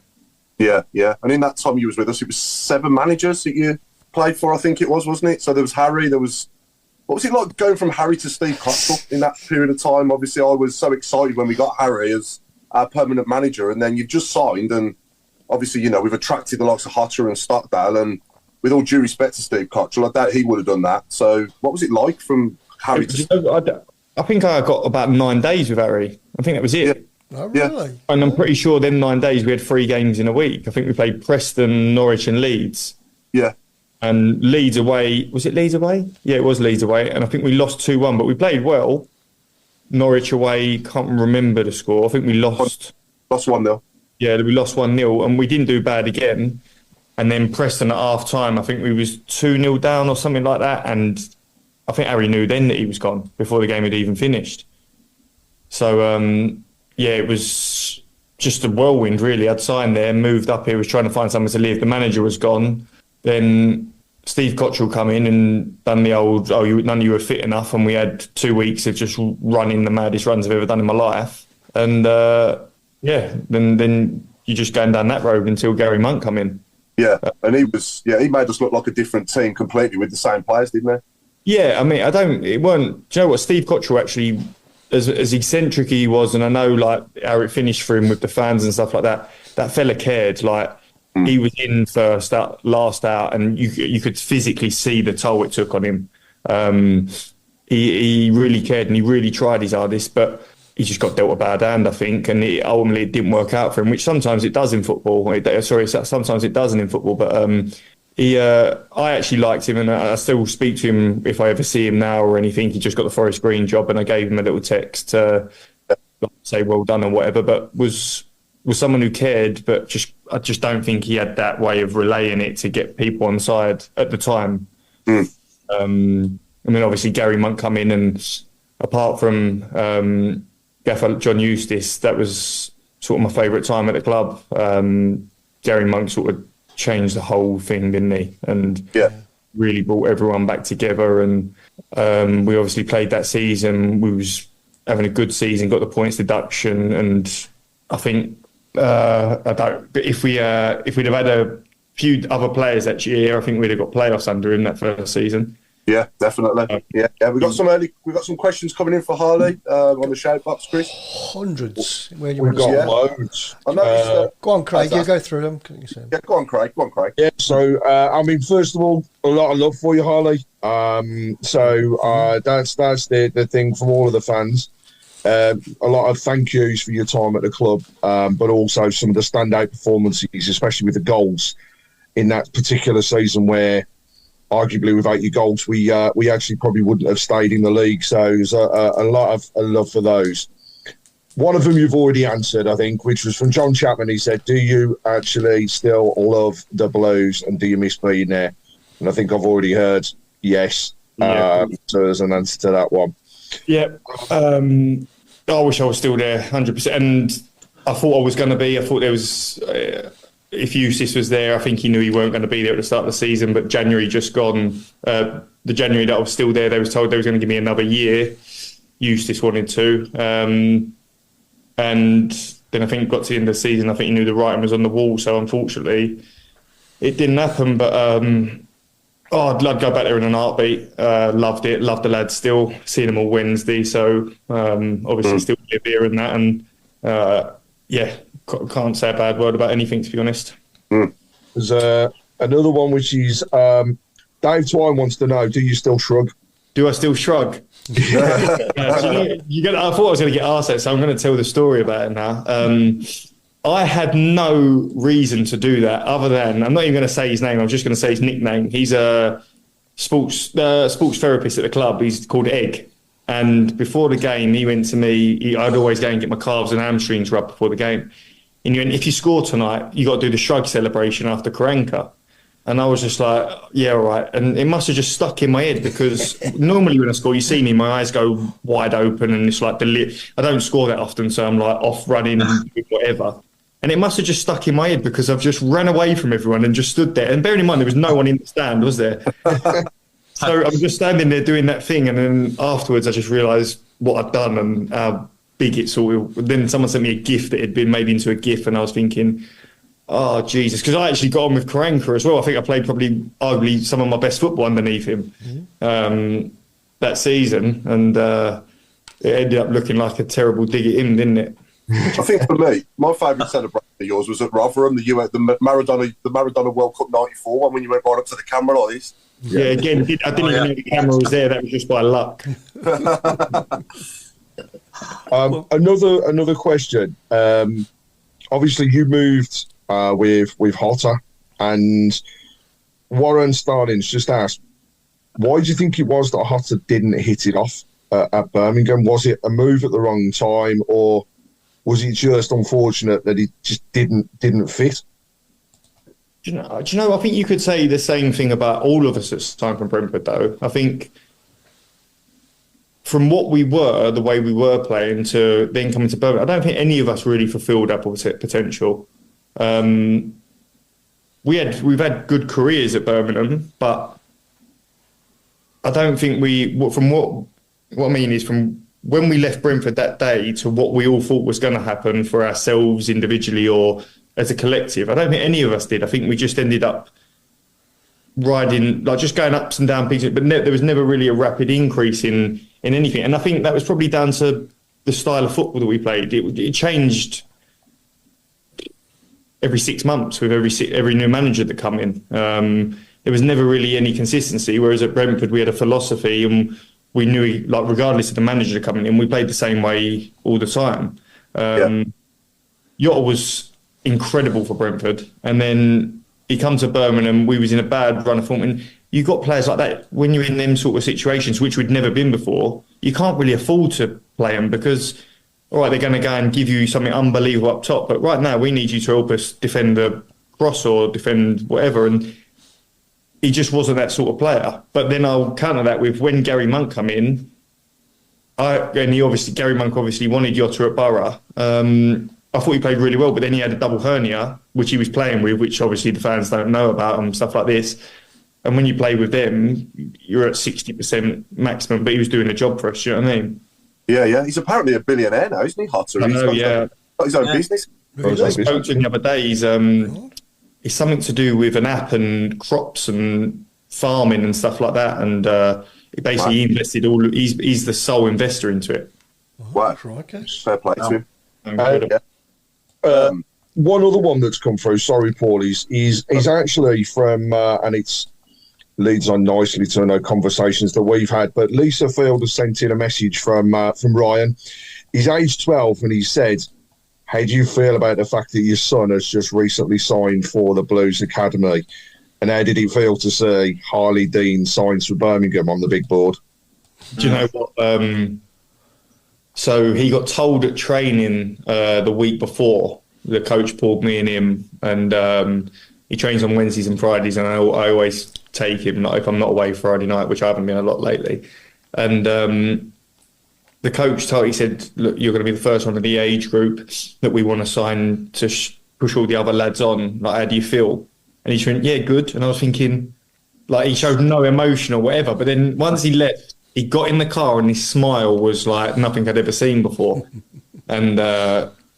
yeah. And in that time you was with us, it was 7 managers that you played for, I think it was, wasn't it? So there was Harry, what was it like going from Harry to Steve Cottrell in that period of time? Obviously I was so excited when we got Harry as our permanent manager, and then you've just signed, and obviously, we've attracted the likes of Hotter and Stockdale, and with all due respect to Steve Cottrell, I doubt he would have done that. So what was it like from Harry to... I think I got about 9 days with Harry. I think that was it. Yeah. Oh, really? Yeah. And I'm pretty sure them 9 days we had 3 games in a week. I think we played Preston, Norwich and Leeds. Yeah. And Leeds away, was it Leeds away? Yeah, it was Leeds away. And I think we lost 2-1, but we played well. Norwich away, can't remember the score. I think we lost 1-0. Yeah, we lost 1-0 and we didn't do bad again. And then Preston at half time, I think we was 2-0 down or something like that. And I think Harry knew then that he was gone before the game had even finished. So, it was just a whirlwind, really. I'd signed there, moved up here, was trying to find somewhere to live. The manager was gone. Then Steve Cottrell come in and done the old, none of you were fit enough. And we had 2 weeks of just running the maddest runs I've ever done in my life. And, then you're just going down that road until Gary Monk come in. Yeah, and he made us look like a different team completely with the same players, didn't he? Yeah, I mean, do you know what, Steve Cottrell actually, as eccentric he was, and I know like how it finished for him with the fans and stuff like that, that fella cared. Like, he was in first out, last out, and you could physically see the toll it took on him. He really cared and he really tried his hardest, but he just got dealt a bad hand, I think, and ultimately it didn't work out for him, which sometimes it does in football. Sometimes it doesn't in football, but I actually liked him, and I still speak to him if I ever see him now or anything. He just got the Forest Green job, and I gave him a little text to say well done or whatever, but was someone who cared, but I just don't think he had that way of relaying it to get people on side at the time. I mean, obviously Gary Monk come in, and apart from Gaffer John Eustace, that was sort of my favourite time at the club. Gary Monk sort of changed the whole thing, didn't he? And really brought everyone back together. And we obviously played that season. We was having a good season, got the points deduction, and I think if we'd have had a few other players that year, I think we'd have got playoffs under him that first season. Yeah, definitely. Yeah. We've got some questions coming in for Harlee on the shout box, Chris. Hundreds. Where do you We've want got to loads. I noticed, go on, Craig. You go through them. Yeah, go on, Craig. Yeah, so, I mean, first of all, a lot of love for you, Harlee. That's the thing from all of the fans. A lot of thank yous for your time at the club, but also some of the standout performances, especially with the goals in that particular season where arguably without your goals, we actually probably wouldn't have stayed in the league. So there's a lot of love for those. One of them you've already answered, I think, which was from John Chapman. He said, do you actually still love the Blues and do you miss being there? And I think I've already heard yes. So there's an answer to that one. Yeah. I wish I was still there, 100%. And I thought I was going to be. I thought there was... if Eustace was there, I think he knew he weren't going to be there at the start of the season, but January just gone. The January that I was still there, they was told they was going to give me another year. Eustace wanted to. And then I think got to the end of the season, I think he knew the writing was on the wall, so unfortunately it didn't happen. But I'd go back there in an heartbeat. Loved it, loved the lads still, seeing them all Wednesday, so obviously still live here and that, and can't say a bad word about anything, to be honest. There's another one which is Dave Twine wants to know, do you still shrug? do I still shrug? I thought I was going to get asked that, so I'm going to tell the story about it now. I had no reason to do that other than, I'm not even going to say his name, I'm just going to say his nickname. He's a sports therapist at the club. He's called Egg. And before the game, he went to me, I'd always go and get my calves and hamstrings rubbed before the game. And he went, if you score tonight, you got to do the shrug celebration after Karanka. And I was just like, yeah, all right. And it must have just stuck in my head because normally when I score, you see me, my eyes go wide open and it's like I don't score that often, so I'm like off running and whatever. And it must have just stuck in my head because I've just ran away from everyone and just stood there. And bearing in mind, there was no one in the stand, was there? So I'm just standing there doing that thing. And then afterwards, I just realised what I'd done and how big it sort of... Then someone sent me a GIF that had been made into a GIF and I was thinking... Oh, Jesus. Because I actually got on with Karanka as well. I think I played probably, arguably, some of my best football underneath him that season. And it ended up looking like a terrible dig at him, didn't it? I think for me, my favourite celebration of yours was at Rotherham, the Maradona World Cup '94 one when you went right up to the camera like this. Yeah, again, I didn't even know the camera was there. That was just by luck. Another question. Obviously, you moved with Hotter, and Warren Starling's just asked, why do you think it was that Hotter didn't hit it off at Birmingham? Was it a move at the wrong time, or was it just unfortunate that it just didn't fit? Do you know? I think you could say the same thing about all of us at the time from Brentford, though. I think from what we were, the way we were playing, to then coming to Birmingham, I don't think any of us really fulfilled our potential. We've had good careers at Birmingham, but I don't think what I mean is from when we left Brentford that day to what we all thought was going to happen for ourselves individually or as a collective, I don't think any of us did. I think we just ended up riding, like just going ups and down pieces, but there was never really a rapid increase in anything. And I think that was probably down to the style of football that we played. It changed every 6 months with every new manager that come in. There was never really any consistency, whereas at Brentford we had a philosophy and we knew, like, regardless of the manager coming in, we played the same way all the time. Jota was incredible for Brentford, and then he comes to Birmingham. We was in a bad run of form, and you got players like that when you're in them sort of situations, which we'd never been before. You can't really afford to play them because, all right, they're going to go and give you something unbelievable up top, but right now we need you to help us defend the cross or defend whatever, and he just wasn't that sort of player. But then I'll counter that with when Gary Monk come in, Gary Monk obviously wanted Jota at Borough. I thought he played really well, but then he had a double hernia, which he was playing with, which obviously the fans don't know about and stuff like this. And when you play with them, you're at 60% maximum, but he was doing a job for us, you know what I mean? Yeah. He's apparently a billionaire now, isn't he, Hotter? I know, He's got his own business. I spoke to him the other day. It's something to do with an app and crops and farming and stuff like that. And he invested he's the sole investor into it. Wow. Fair play to him. One other one that's come through, sorry, Paul, is actually from, and it leads on nicely to conversations that we've had, but Lisa Field has sent in a message from Ryan. He's aged 12 and he said, how do you feel about the fact that your son has just recently signed for the Blues Academy? And how did it feel to see Harlee Dean signs for Birmingham on the big board? Do you know what? So he got told at training the week before. The coach pulled me and him, and he trains on Wednesdays and Fridays, and I always take him, like, if I'm not away Friday night, which I haven't been a lot lately. And the coach he said, look, you're going to be the first one of the age group that we want to sign to push all the other lads on. Like, how do you feel? And he went, yeah, good. And I was thinking, like, he showed no emotion or whatever. But then once he left, he got in the car and his smile was like nothing I'd ever seen before. And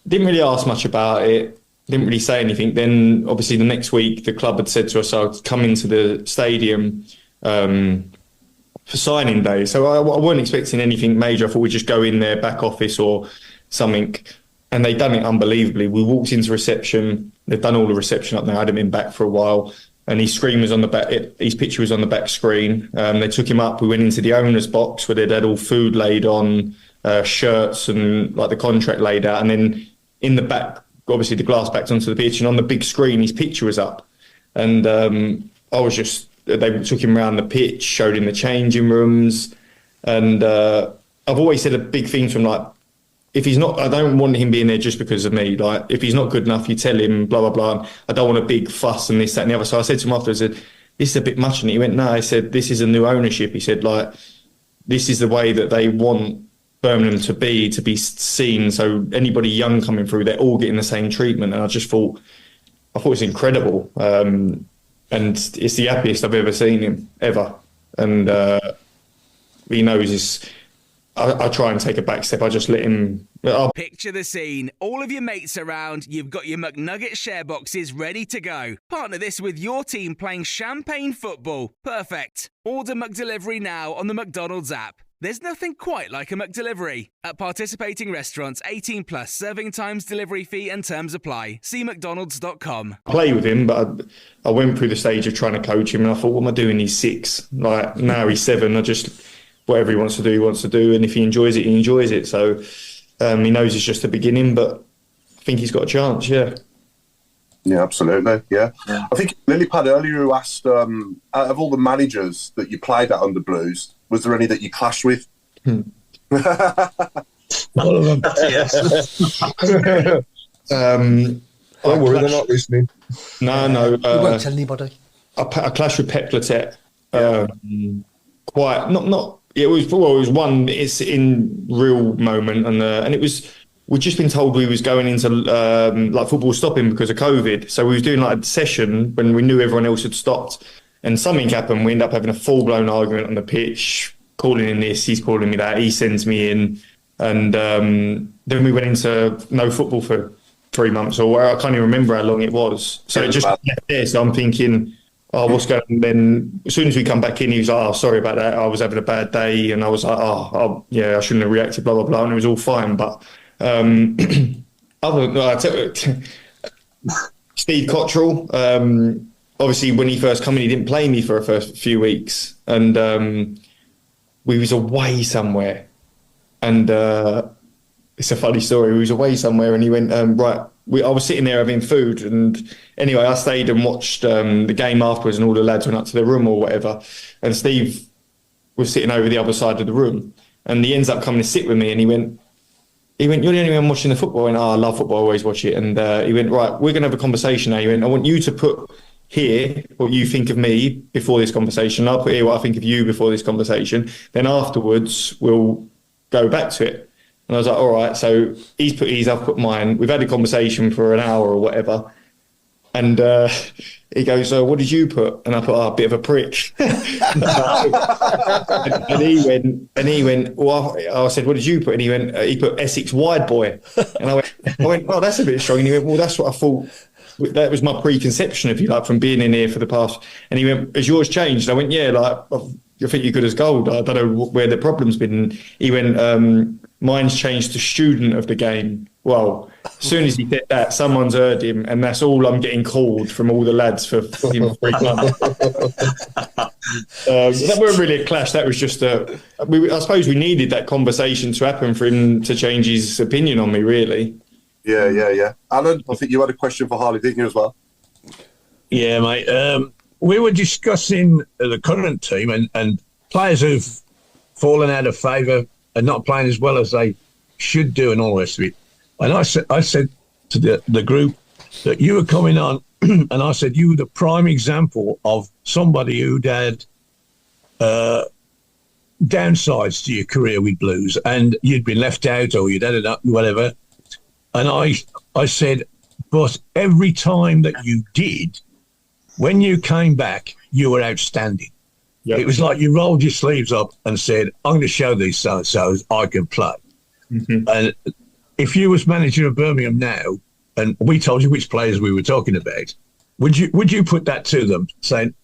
didn't really ask much about it, didn't really say anything. Then, obviously, the next week, the club had said to us, I'd come into the stadium for signing day. So I wasn't expecting anything major. I thought we'd just go in there, back office or something. And they'd done it unbelievably. We walked into reception. They'd done all the reception up there. I hadn't been back for a while. and his screen was on the back. His picture was on the back screen. They took him up. We went into the owner's box where they'd had all food laid on, shirts and like the contract laid out. And then in the back, obviously the glass backed onto the pitch, and on the big screen, his picture was up. And they took him around the pitch, showed him the changing rooms. And I've always said a big thing from like, if he's not, I don't want him being there just because of me. Like, if he's not good enough, you tell him, blah, blah, blah. I don't want a big fuss and this, that, and the other. So I said to him afterwards, I said, this is a bit much. And he went, no, I said, this is a new ownership. He said, like, this is the way that they want Birmingham to be seen. So anybody young coming through, they're all getting the same treatment. And I thought it was incredible. And it's the happiest I've ever seen him, ever. And he knows this. I try and take a back step. I just let him. Picture the scene. All of your mates around. You've got your McNugget share boxes ready to go. Partner this with your team playing champagne football. Perfect. Order McDelivery now on the McDonald's app. There's nothing quite like a McDelivery. At participating restaurants, 18 plus, serving times, delivery fee and terms apply. See mcdonalds.com. Play with him, but I went through the stage of trying to coach him, and I thought, what am I doing? He's 6. Like, now he's 7. Whatever he wants to do, he wants to do. And if he enjoys it, he enjoys it. So he knows it's just the beginning, but I think he's got a chance, yeah. Yeah, absolutely, yeah. I think Lilypad earlier who asked, out of all the managers that you played at under Blues, was there any that you clashed with? All of them. Yes. Don't worry, they're not listening. No. We won't tell anybody. I clashed with Pep Clotet. Quite not. It was one. It's in real moment, and it was. We'd just been told we was going into like football stopping because of COVID. So we was doing like a session when we knew everyone else had stopped, and something happened. We ended up having a full blown argument on the pitch, calling in this, he's calling me that, he sends me in, and then we went into no football for 3 months, or I can't even remember how long it was. So it just left there. So I'm thinking, oh, what's going on? Then as soon as we come back in, he was like, oh, sorry about that. I was having a bad day. And I was like, yeah, I shouldn't have reacted, blah, blah, blah. And it was all fine. But Steve Cottrell, obviously when he first came in, he didn't play me for the first few weeks. And we was away somewhere. And it's a funny story. We was away somewhere and he went, right, I was sitting there having food, and anyway, I stayed and watched the game afterwards, and all the lads went up to their room or whatever, and Steve was sitting over the other side of the room, and he ends up coming to sit with me, and he went, you're the only one watching the football. I went, I love football, I always watch it. And he went, right, we're going to have a conversation now. He went, I want you to put here what you think of me before this conversation. I'll put here what I think of you before this conversation. Then afterwards, we'll go back to it. And I was like, all right. So he's put his, I've put mine. We've had a conversation for an hour or whatever. And he goes, so what did you put? And I put, a bit of a prick. and he went, well, I said, what did you put? And he went, he put Essex wide boy. And I went, oh, that's a bit strong. And he went, well, that's what I thought. That was my preconception, if you like, from being in here for the past. And he went, has yours changed? And I went, yeah, like, I think you're good as gold. I don't know where the problem's been. And he went, mine's changed to student of the game. Well, as soon as he did that, someone's heard him, and that's all I'm getting called from all the lads for 3 months. That weren't really a clash. That was just I suppose we needed that conversation to happen for him to change his opinion on me, really. Yeah. Alan, I think you had a question for Harlee, didn't you, as well? Yeah, mate. We were discussing the current team and players who've fallen out of favour and not playing as well as they should do and all the rest of it. And I said to the group that you were coming on, and I said you were the prime example of somebody who'd had downsides to your career with Blues, and you'd been left out or you'd had it up, whatever. And I said, but every time that you did, when you came back, you were outstanding. Yep. It was like you rolled your sleeves up and said, I'm going to show these so-and-sos I can play. Mm-hmm. And if you was manager of Birmingham now, and we told you which players we were talking about, would you put that to them, saying,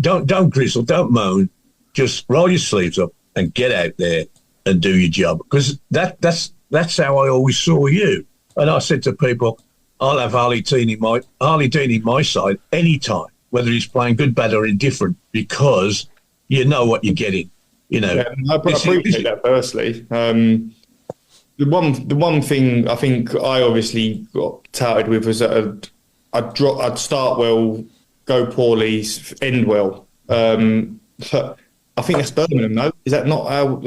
don't grizzle, don't moan, just roll your sleeves up and get out there and do your job? Because that's how I always saw you. And I said to people, I'll have Harlee Dean in my side anytime. whether he's playing good, bad, or indifferent, because you know what you're getting. You know, I appreciate that personally. The one thing I think I obviously got touted with was that I'd start well, go poorly, end well. But I think that's Birmingham, though. Is that not how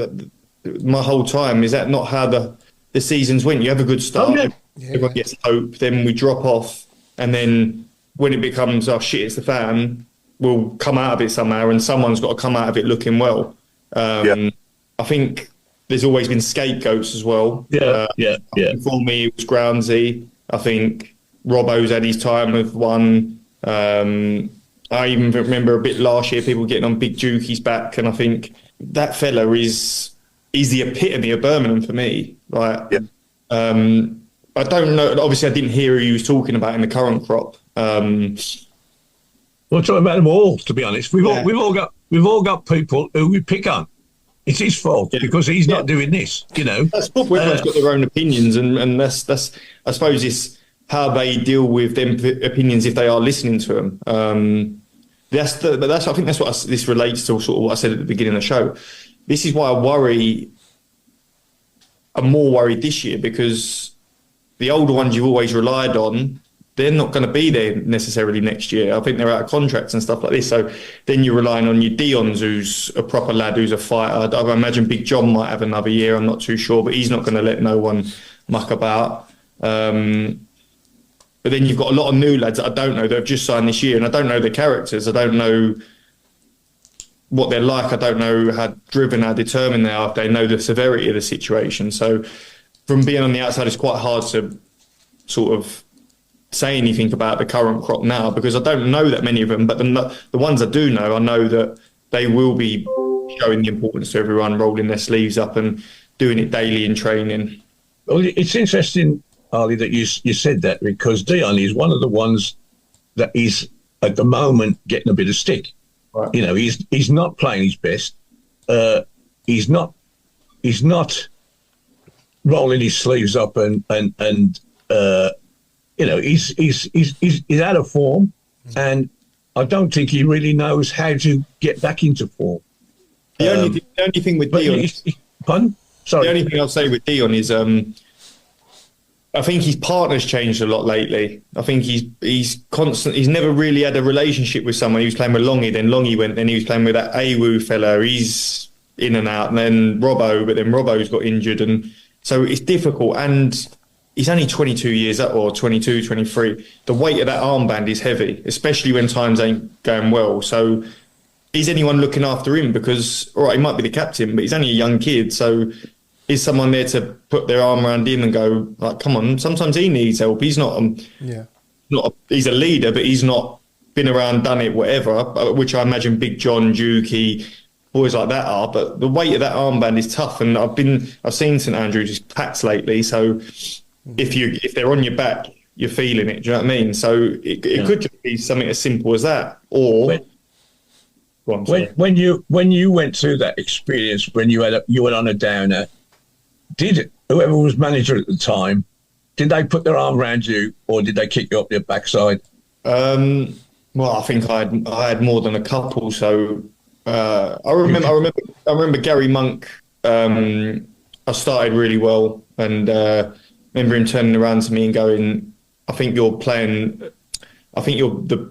my whole time? Is that not how the seasons went? You have a good start, everyone gets hope, then we drop off, and then when it becomes, oh shit, it's the fan, we'll come out of it somehow, and someone's got to come out of it looking well. I think there's always been scapegoats as well. For me, it was Groundsy. I think Robbo's had his time with one. I even remember a bit last year, people getting on Big Dukey's back, and I think that fella is the epitome of Birmingham for me. Like, I don't know. Obviously, I didn't hear who he was talking about in the current crop. We're talking about them all. To be honest, we've all got people who we pick on. It's his fault because he's not doing this. You know, that's football. Everyone's got their own opinions, and that's I suppose it's how they deal with them opinions if they are listening to them. I think that's what this relates to. Sort of what I said at the beginning of the show. This is why I'm more worried this year, because the older ones you've always relied on, they're not going to be there necessarily next year. I think they're out of contracts and stuff like this. So then you're relying on your Dion's, who's a proper lad, who's a fighter. I imagine Big John might have another year. I'm not too sure, but he's not going to let no one muck about. But then you've got a lot of new lads that I don't know that have just signed this year, and I don't know their characters. I don't know what they're like. I don't know how driven, how determined they are, if they know the severity of the situation. So from being on the outside, it's quite hard to sort of say anything about the current crop now, because I don't know that many of them. But the ones I do know, I know that they will be showing the importance to everyone, rolling their sleeves up and doing it daily in training. Well, it's interesting, Harlee, that you said that, because Dion is one of the ones that is at the moment getting a bit of stick. Right. You know, he's not playing his best. He's not rolling his sleeves up and you know, he's out of form, and I don't think he really knows how to get back into form. The only thing with Dion, pardon? Sorry. The only thing I'll say with Dion is I think his partner's changed a lot lately. I think he's constant. He's never really had a relationship with someone. He was playing with Longy, then Longy went, then he was playing with that Awu fella. He's in and out, and then Robbo, but then Robbo's got injured, and so it's difficult. And he's only 22 years up, or 22, 23. The weight of that armband is heavy, especially when times ain't going well. So is anyone looking after him? Because, all right, he might be the captain, but he's only a young kid. So is someone there to put their arm around him and go, like, come on, sometimes he needs help. He's not, he's a leader, but he's not been around, done it, whatever, which I imagine Big John, Dukey, boys like that are. But the weight of that armband is tough. And I've seen St Andrews packs lately. So if they're on your back, you're feeling it. Do you know what I mean? So it could just be something as simple as that. Or when you went through that experience, when you went on a downer, did whoever was manager at the time, did they put their arm around you, or did they kick you up your backside? Well, I think I had more than a couple. So I remember Gary Monk. I started really well, and remember him turning around to me and going, I think you're the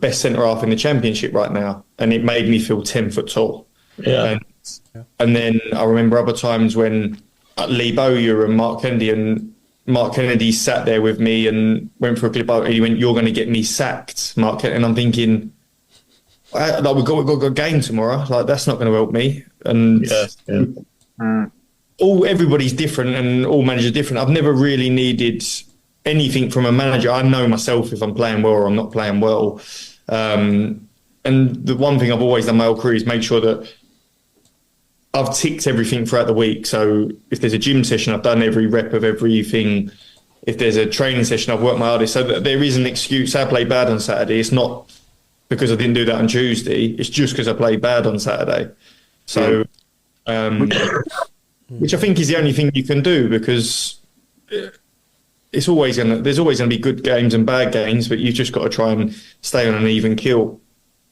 best centre-half in the Championship right now. And it made me feel 10 foot tall. Yeah. And then I remember other times when Lee Bowyer and Mark Kennedy sat there with me and went for a clip out. He went, "You're going to get me sacked, Mark Kennedy." And I'm thinking, like, we've got a game tomorrow. Like, that's not going to help me. And everybody's different, and all managers are different. I've never really needed anything from a manager. I know myself if I'm playing well or I'm not playing well. And the one thing I've always done my whole career is make sure that I've ticked everything throughout the week. So if there's a gym session, I've done every rep of everything. If there's a training session, I've worked my hardest. So that there is an excuse. I played bad on Saturday. It's not because I didn't do that on Tuesday. It's just because I played bad on Saturday. So, which I think is the only thing you can do, because there's always going to be good games and bad games, but you've just got to try and stay on an even keel.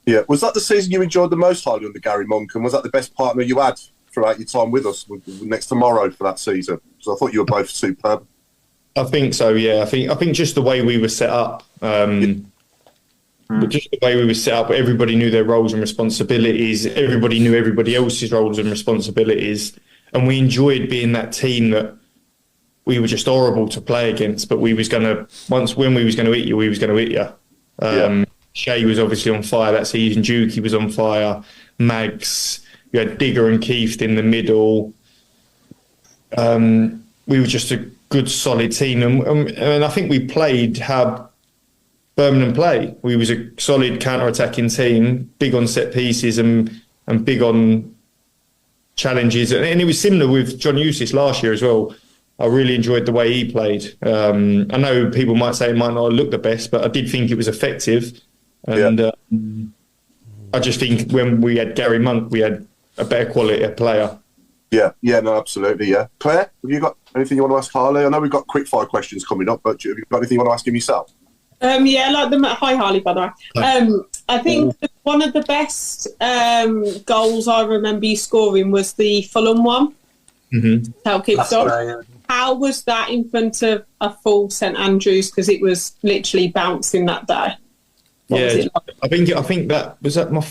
Yeah, was that the season you enjoyed the most, Harlee, under Gary Monk, and was that the best partner you had throughout your time with us next to Morrow for that season? Because I thought you were both superb. I think so. Yeah, I think just the way we were set up, just the way we were set up, everybody knew their roles and responsibilities. Everybody knew everybody else's roles and responsibilities, and we enjoyed being that team that we were just horrible to play against. But we was when we was going to hit you, we was going to hit you. Shay was obviously on fire that season. Dukey was on fire. Mags. You had Digger and Keith in the middle. We were just a good, solid team. And I think we played how Birmingham play. We was a solid counter-attacking team, big on set pieces and big on challenges. And it was similar with John Eustace last year as well. I really enjoyed the way he played. I know people might say it might not look the best, but I did think it was effective. And I just think when we had Gary Monk, we had a better quality of player. Yeah, no, absolutely, yeah. Claire, have you got anything you want to ask Harlee? I know we've got quick fire questions coming up, but have you got anything you want to ask him yourself? Hi Harlee, by the way. I think one of the best goals I remember you scoring was the Fulham one. How was that in front of a full St Andrews? Because it was literally bouncing that day. I think that was that my.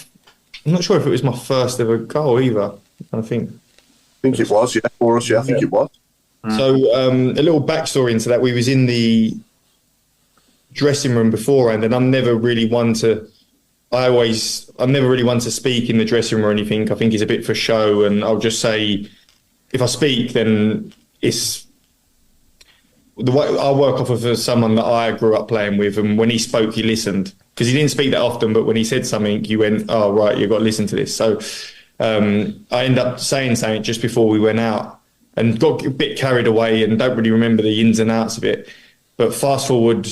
I'm not sure if it was my first ever goal either. I think it was, for us. I think it was. So a little backstory into that: we was in the dressing room beforehand, and I'm never really one to speak in the dressing room or anything. I think it's a bit for show, and I'll just say if I speak, then it's the way I work off of someone that I grew up playing with, and when he spoke, he listened. Because he didn't speak that often, but when he said something, you went, oh, right, you've got to listen to this. So I ended up saying something just before we went out and got a bit carried away and don't really remember the ins and outs of it. But fast forward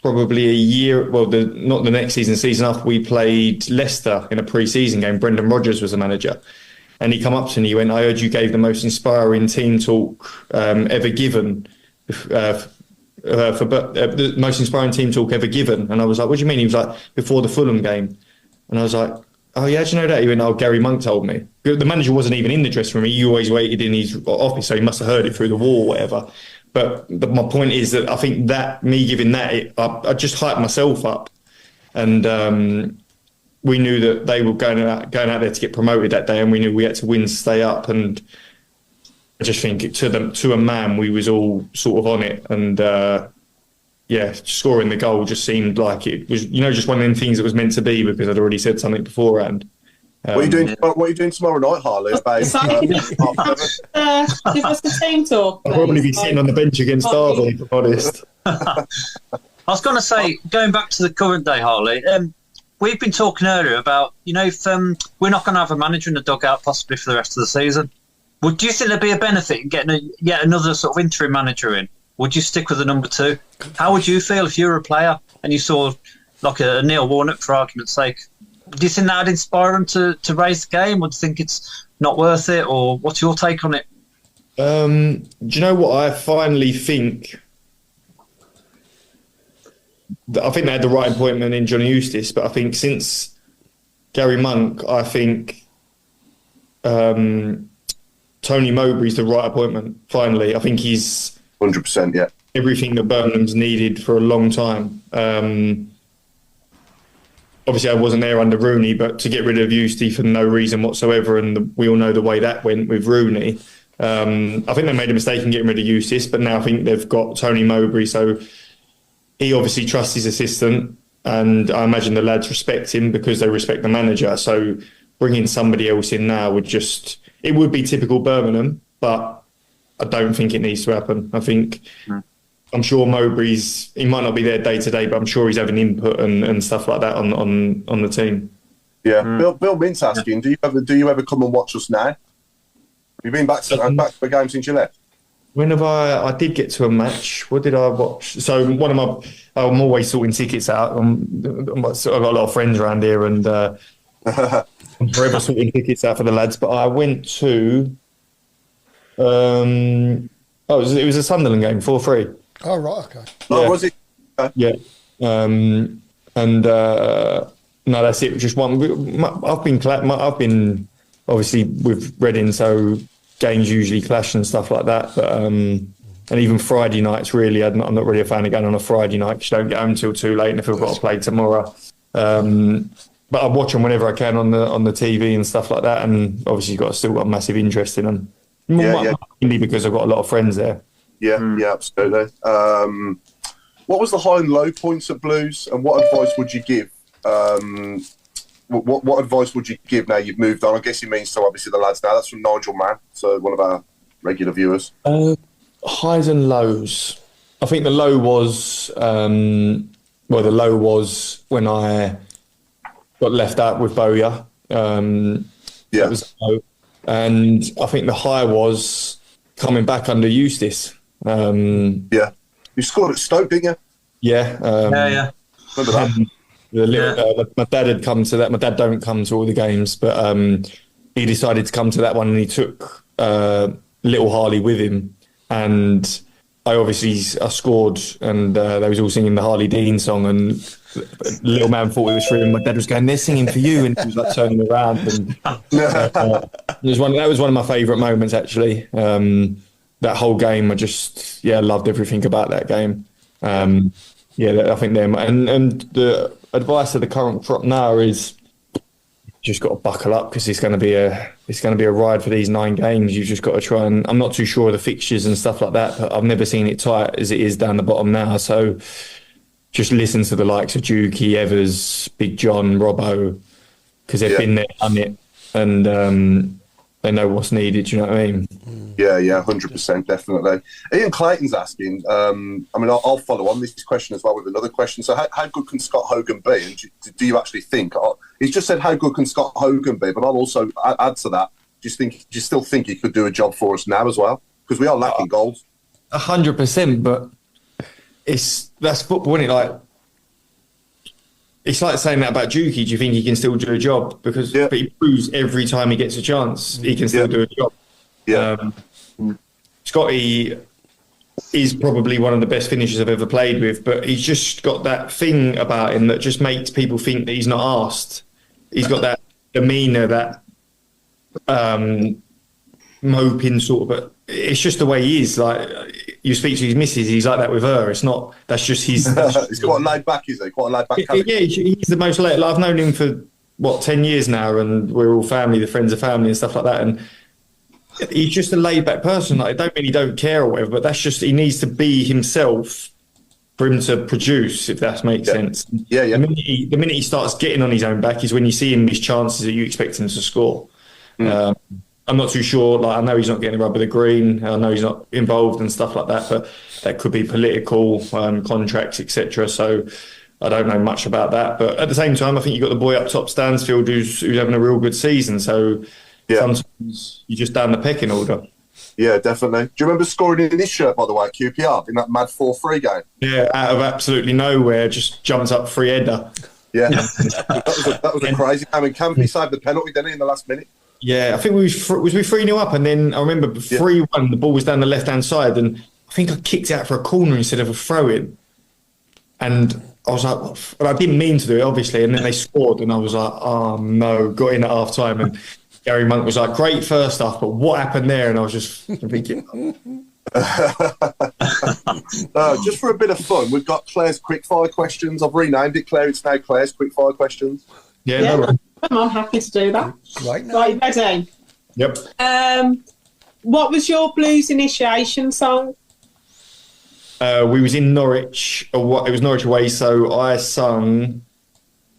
probably a year, not the next season after, we played Leicester in a pre-season game. Brendan Rodgers was the manager. And he come up to me, he went, I heard you gave the most inspiring team talk ever given the most inspiring team talk ever given. And I was like, what do you mean? He was like, before the Fulham game. And I was like, oh yeah, do you know that? He went, oh, Gary Monk told me. The manager wasn't even in the dressing room. He always waited in his office, so he must have heard it through the wall or whatever. But my point is that I think that me giving that, I just hyped myself up. And we knew that they were going out there to get promoted that day, and we knew we had to win to stay up. And I just think to a man, we was all sort of on it, and scoring the goal just seemed like it was, just one of them things that was meant to be because I'd already said something beforehand. What are you doing tomorrow night, Harlee? Give us the team talk. I'll probably be sitting on the bench against Derby, if I'm honest. I was going to say, going back to the current day, Harlee, we've been talking earlier about, if we're not going to have a manager in the dugout possibly for the rest of the season. Do you think there'd be a benefit in getting yet another sort of interim manager in? Would you stick with the number 2? How would you feel if you were a player and you saw like a Neil Warnock, for argument's sake? Do you think that would inspire him to raise the game? Or do you think it's not worth it? Or what's your take on it? Do you know what I finally think? I think they had the right appointment in Johnny Eustace, but I think since Gary Monk, I think Tony Mowbray's the right appointment, finally. I think he's 100%, yeah. Everything that Birmingham's needed for a long time. Obviously, I wasn't there under Rooney, but to get rid of Eustace for no reason whatsoever, and we all know the way that went with Rooney. I think they made a mistake in getting rid of Eustace, but now I think they've got Tony Mowbray, so he obviously trusts his assistant, and I imagine the lads respect him because they respect the manager. So bringing somebody else in now it would be typical Birmingham, but I don't think it needs to happen. I think I'm sure he might not be there day to day, but I'm sure he's having input and stuff like that on the team. Yeah, Bill Mint's asking, do you ever come and watch us now? Have you been back to the game since you left? When have I did get to a match. What did I watch? So I'm always sorting tickets out. I've got a lot of friends around here, and I'm forever sorting tickets out for the lads. But I went to it was a Sunderland game, 4-3. Oh right, okay. Oh, was it? Yeah. And No, that's it. Just one. I've been obviously with Reading, so games usually clash and stuff like that. But and even Friday nights, really, I'm not really a fan of going on a Friday night because you don't get home till too late, and if we've got to play tomorrow. But I watch them whenever I can on the TV and stuff like that, and obviously still got a massive interest in them. Mainly because I've got a lot of friends there. Yeah, absolutely. What was the high and low points at Blues, and what advice would you give? What advice would you give now you've moved on? I guess you mean so obviously the lads now. That's from Nigel Mann, so one of our regular viewers. Highs and lows. I think the low was the low was when I got left out with Bowyer. That was low. And I think the high was coming back under Eustace. You scored at Stoke, didn't you? Yeah. Remember that? My dad had come to that. My dad don't come to all the games, but he decided to come to that one, and he took little Harlee with him. And I scored, and they was all singing the Harlee Dean song, and little man thought it was for him. My dad was going, "They're singing for you," and he was like turning around. And that was one of my favourite moments, actually. That whole game, I just loved everything about that game. I think them and the advice of the current crop now is just got to buckle up, because it's going to be a ride for these 9 games. You've just got to try, and I'm not too sure of the fixtures and stuff like that, but I've never seen it tight as it is down the bottom now. So just listen to the likes of Dukey, Evers, Big John, Robbo, because they've been there, done it, and they know what's needed. Do you know what I mean? Yeah, 100%, definitely. Ian Clayton's asking, I'll follow on this question as well with another question. So how good can Scott Hogan be? And do you actually think, he's just said how good can Scott Hogan be, but I'll also add to that, do you still think he could do a job for us now as well? Because we are lacking goals. 100%, but that's football, isn't it? Like, it's like saying that about Dukey. Do you think he can still do a job? But he proves every time he gets a chance he can still do a job. Scotty is probably one of the best finishers I've ever played with, but he's just got that thing about him that just makes people think that he's not asked. He's got that demeanour, that moping sort of, but it's just the way he is. Like, you speak to his missus, he's like that with her. It's not, that's just his... He's quite laid back, is he? Quite a laid back character. Yeah, he's the most laid. I've known him for, 10 years now, and we're all family, the friends of family and stuff like that, and he's just a laid back person. Like, I don't care or whatever, but that's just, he needs to be himself for him to produce, if that makes sense. Yeah. The minute he starts getting on his own back is when you see him miss chances that you expect him to score. I'm not too sure. Like, I know he's not getting the rub of the green. I know he's not involved and stuff like that, but that could be political, contracts, etc. So I don't know much about that. But at the same time, I think you've got the boy up top, Stansfield, who's having a real good season. So sometimes you're just down the pecking order. Yeah, definitely. Do you remember scoring in this shirt, by the way, at QPR, in that mad 4-3 game? Yeah, out of absolutely nowhere, just jumped up free header. Yeah, that was a crazy game. And Campbell saved the penalty, didn't he, in the last minute? Yeah, I think we 3-0 up, and then I remember 3-1, the ball was down the left-hand side, and I think I kicked it out for a corner instead of a throw-in. And I was like, well, I didn't mean to do it, obviously, and then they scored, and I was like, oh no, got in at half-time, and Gary Monk was like, great first half, but what happened there? And I was just thinking... just for a bit of fun, we've got Claire's quickfire questions. I've renamed it, Claire. It's now Claire's quickfire questions. Yeah. I'm happy to do that. Right, ready? Yep. What was your blues initiation song? We was in Norwich. It was Norwich away, so I sung,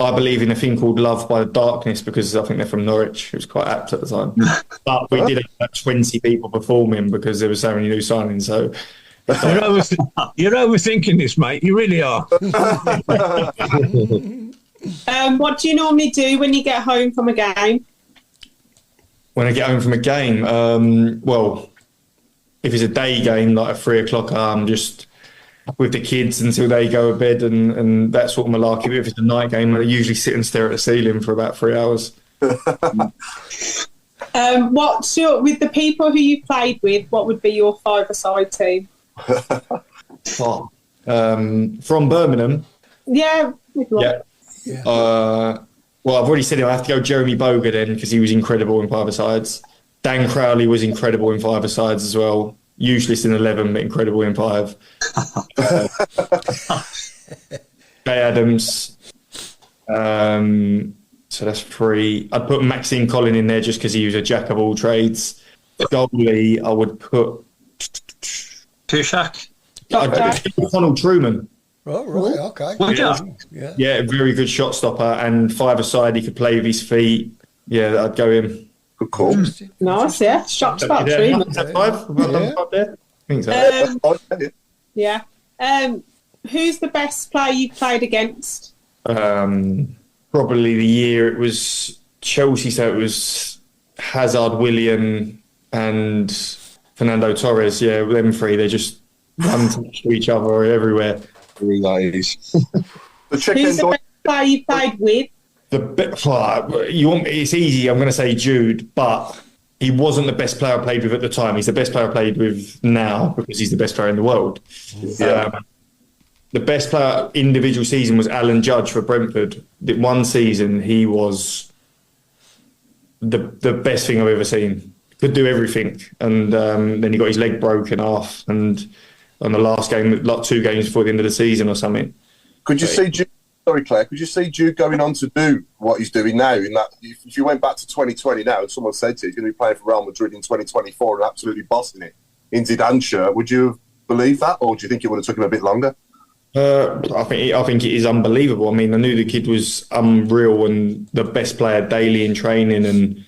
I believe, in a thing called Love by the Darkness, because I think they're from Norwich. It was quite apt at the time. But we did have 20 people performing because there were so many new signings. So you're overthinking this, mate. You really are. What do you normally do when you get home from a game? When I get home from a game, well, if it's a day game, like at 3 o'clock, I'm just with the kids until they go to bed, and that's sort of malarkey. But if it's a night game, I usually sit and stare at the ceiling for about 3 hours. What's with the people who you played with? What would be your five-a-side team? From Birmingham. Yeah. Well, I've already said it. I have to go Jeremy Boga then because he was incredible in five-a-sides. Dan Crowley was incredible in five-a-sides as well. Useless in 11, but incredible in 5. Jay Adams. So that's 3. I'd put Maxine Collin in there just because he was a jack of all trades. Goalie, I would put Pushak. Donald Truman. Oh, right, okay. Would you? Yeah, a very good shot stopper, and five-a-side, he could play with his feet. Yeah, I'd go him. Good call. Nice, yeah. Shocked about Truman. Is that 5? Have I done 5 there? I think so. Yeah. Who's the best player you've played against? Probably the year it was Chelsea, so it was Hazard, Willian, and Fernando Torres. Yeah, them 3, they just run to each other everywhere. Relays. Who's the best player you played with? It's easy. I'm going to say Jude, but he wasn't the best player I played with at the time. He's the best player I played with now because he's the best player in the world. Yeah. The best player individual season was Alan Judge for Brentford. One season, he was the best thing I've ever seen. Could do everything. And then he got his leg broken off. And on the last game, like 2 games before the end of the season or something. Could you see Jude? Sorry, Claire. Could you see Jude going on to do what he's doing now? In that, if you went back to 2020 now, and someone said to you, he's going to be playing for Real Madrid in 2024 and absolutely bossing it in Zidane's shirt, would you have believed that, or do you think it would have took him a bit longer? I think it is unbelievable. I mean, I knew the kid was unreal and the best player daily in training, and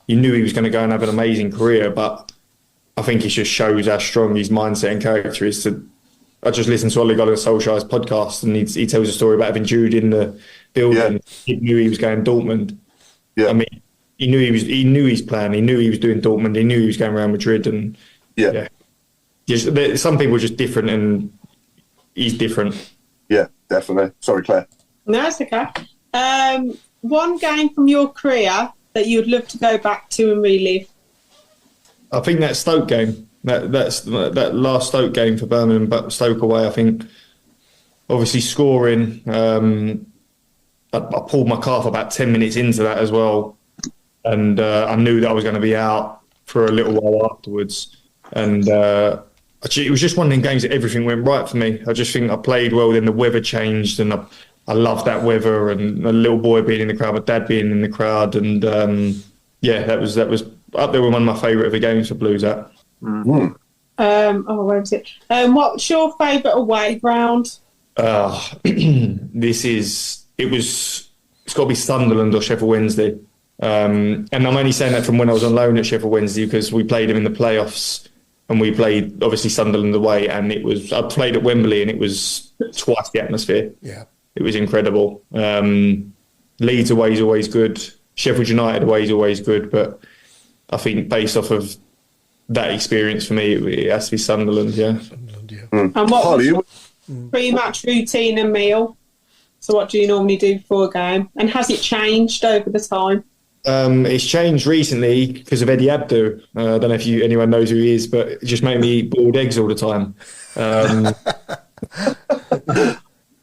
you knew he was going to go and have an amazing career. But I think it just shows how strong his mindset and character is. I just listened to Ole Gunnar Solskjaer's podcast, and he tells a story about having Jude in the building. Yeah. He knew he was going Dortmund. Yeah. I mean, he knew his plan. He knew he was doing Dortmund. He knew he was going Real Madrid, and some people are just different, and he's different. Yeah, definitely. Sorry, Claire. No, it's okay. One game from your career that you would love to go back to and relive? I think that Stoke game. That last Stoke game for Birmingham, but Stoke away, I think. Obviously scoring. I pulled my calf about 10 minutes into that as well. And I knew that I was going to be out for a little while afterwards. And it was just one of them games that everything went right for me. I just think I played well, then the weather changed, and I loved that weather, and a little boy being in the crowd, my dad being in the crowd. And that was up there with one of my favourite of the games for Blues at. Where was it? What's your favourite away ground? It's got to be Sunderland or Sheffield Wednesday. And I'm only saying that from when I was on loan at Sheffield Wednesday, because we played them in the playoffs, and we played obviously Sunderland away, and I played at Wembley, and it was twice the atmosphere. Yeah, it was incredible. Leeds away is always good. Sheffield United away is always good, but I think based off of that experience for me, it has to be Sunderland. Yeah. And what was your pre-match routine and meal? So what do you normally do before a game? And has it changed over the time? It's changed recently because of Eddie Abdu. I don't know if anyone knows who he is, but it just made me eat boiled eggs all the time.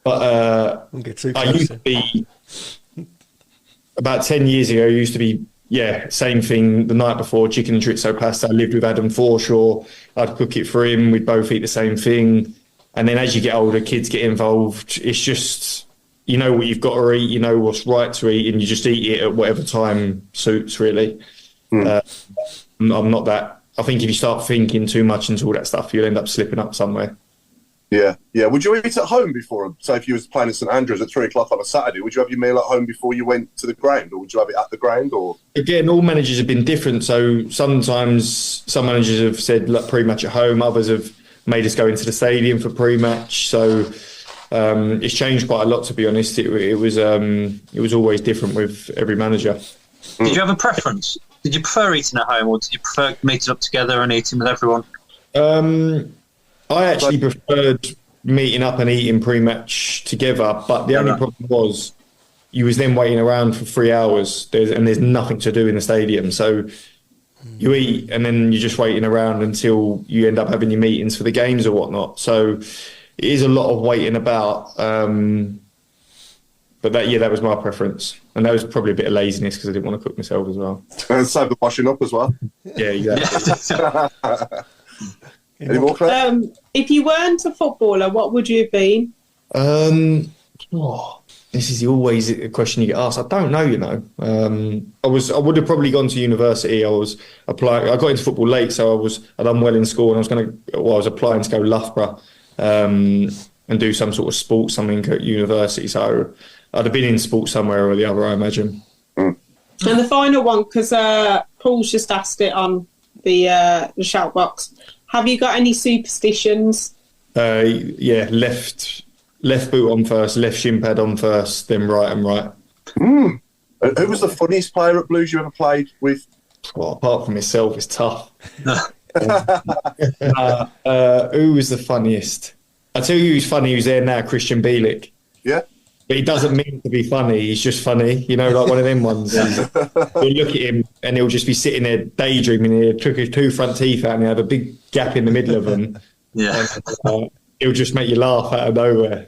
But I used to be, about 10 years ago, I used to be, same thing the night before, chicken and chorizo pasta. I lived with Adam Forshaw. I'd cook it for him. We'd both eat the same thing. And then as you get older, kids get involved. It's just, you know what you've got to eat, you know what's right to eat, and you just eat it at whatever time suits, really. I'm not that. I think if you start thinking too much into all that stuff, you'll end up slipping up somewhere. Yeah. Would you eat at home before? So if you was playing at St Andrews at 3 o'clock on a Saturday, would you have your meal at home before you went to the ground, or would you have it at the ground? Or again, all managers have been different. So sometimes some managers have said pre-match at home. Others have made us go into the stadium for pre-match. So it's changed quite a lot, to be honest. It was always different with every manager. Did you have a preference? Did you prefer eating at home, or did you prefer meeting up together and eating with everyone? I actually preferred meeting up and eating pre-match together, but the only problem was you was then waiting around for 3 hours, and there's nothing to do in the stadium. So you eat, and then you're just waiting around until you end up having your meetings for the games or whatnot. So it is a lot of waiting about. that was my preference, and that was probably a bit of laziness because I didn't want to cook myself as well. And save the washing up as well. Yeah, exactly. Any more, Claire? If you weren't a footballer, what would you have been? This is always a question you get asked. I don't know, I would have probably gone to university. I was applying. I got into football late, so I'd done well in school, and I was applying to go Loughborough and do some sort of sports, something at university. So I'd have been in sports somewhere or the other, I imagine. And the final one, because Paul's just asked it on the shout box. Have you got any superstitions? Yeah, left boot on first, left shin pad on first, then right and right. Who was the funniest player at Blues you ever played with? Well, apart from myself, it's tough. Who was the funniest? I tell you who's funny, who's there now, Christian Bielik. Yeah. But he doesn't mean to be funny, he's just funny, like one of them ones. You'll look at him and he'll just be sitting there daydreaming. He took his 2 front teeth out and he had a big gap in the middle of them. Yeah. And, he'll just make you laugh out of nowhere.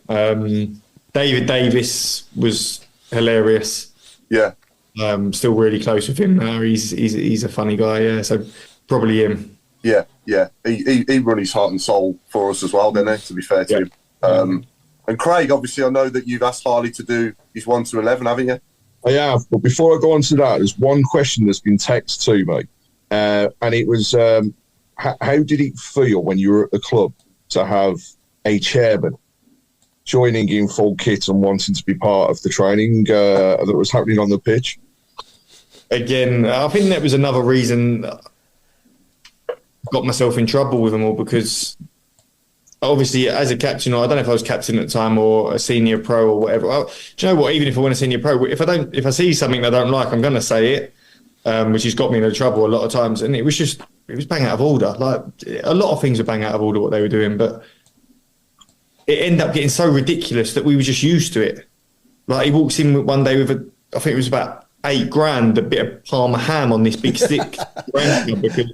David Davis was hilarious. Yeah. Still really close with him now. He's a funny guy, yeah. So probably him. Yeah. He run his heart and soul for us as well, didn't he? To be fair to him. And Craig, obviously, I know that you've asked Harlee to do his 1 to 11, haven't you? I have, but before I go on to that, there's one question that's been texted to me, and it was, how did it feel when you were at the club to have a chairman joining in full kit and wanting to be part of the training that was happening on the pitch? Again, I think that was another reason I got myself in trouble with them all, because obviously as a captain, or I don't know if I was captain at the time or a senior pro or whatever. Do you know what? Even if I went a senior pro, if I see something that I don't like, I'm going to say it, which has got me into trouble a lot of times. And it was bang out of order. Like a lot of things were bang out of order what they were doing, but it ended up getting so ridiculous that we were just used to it. Like he walks in one day with I think it was about $8,000, a bit of Parma ham on this big stick, because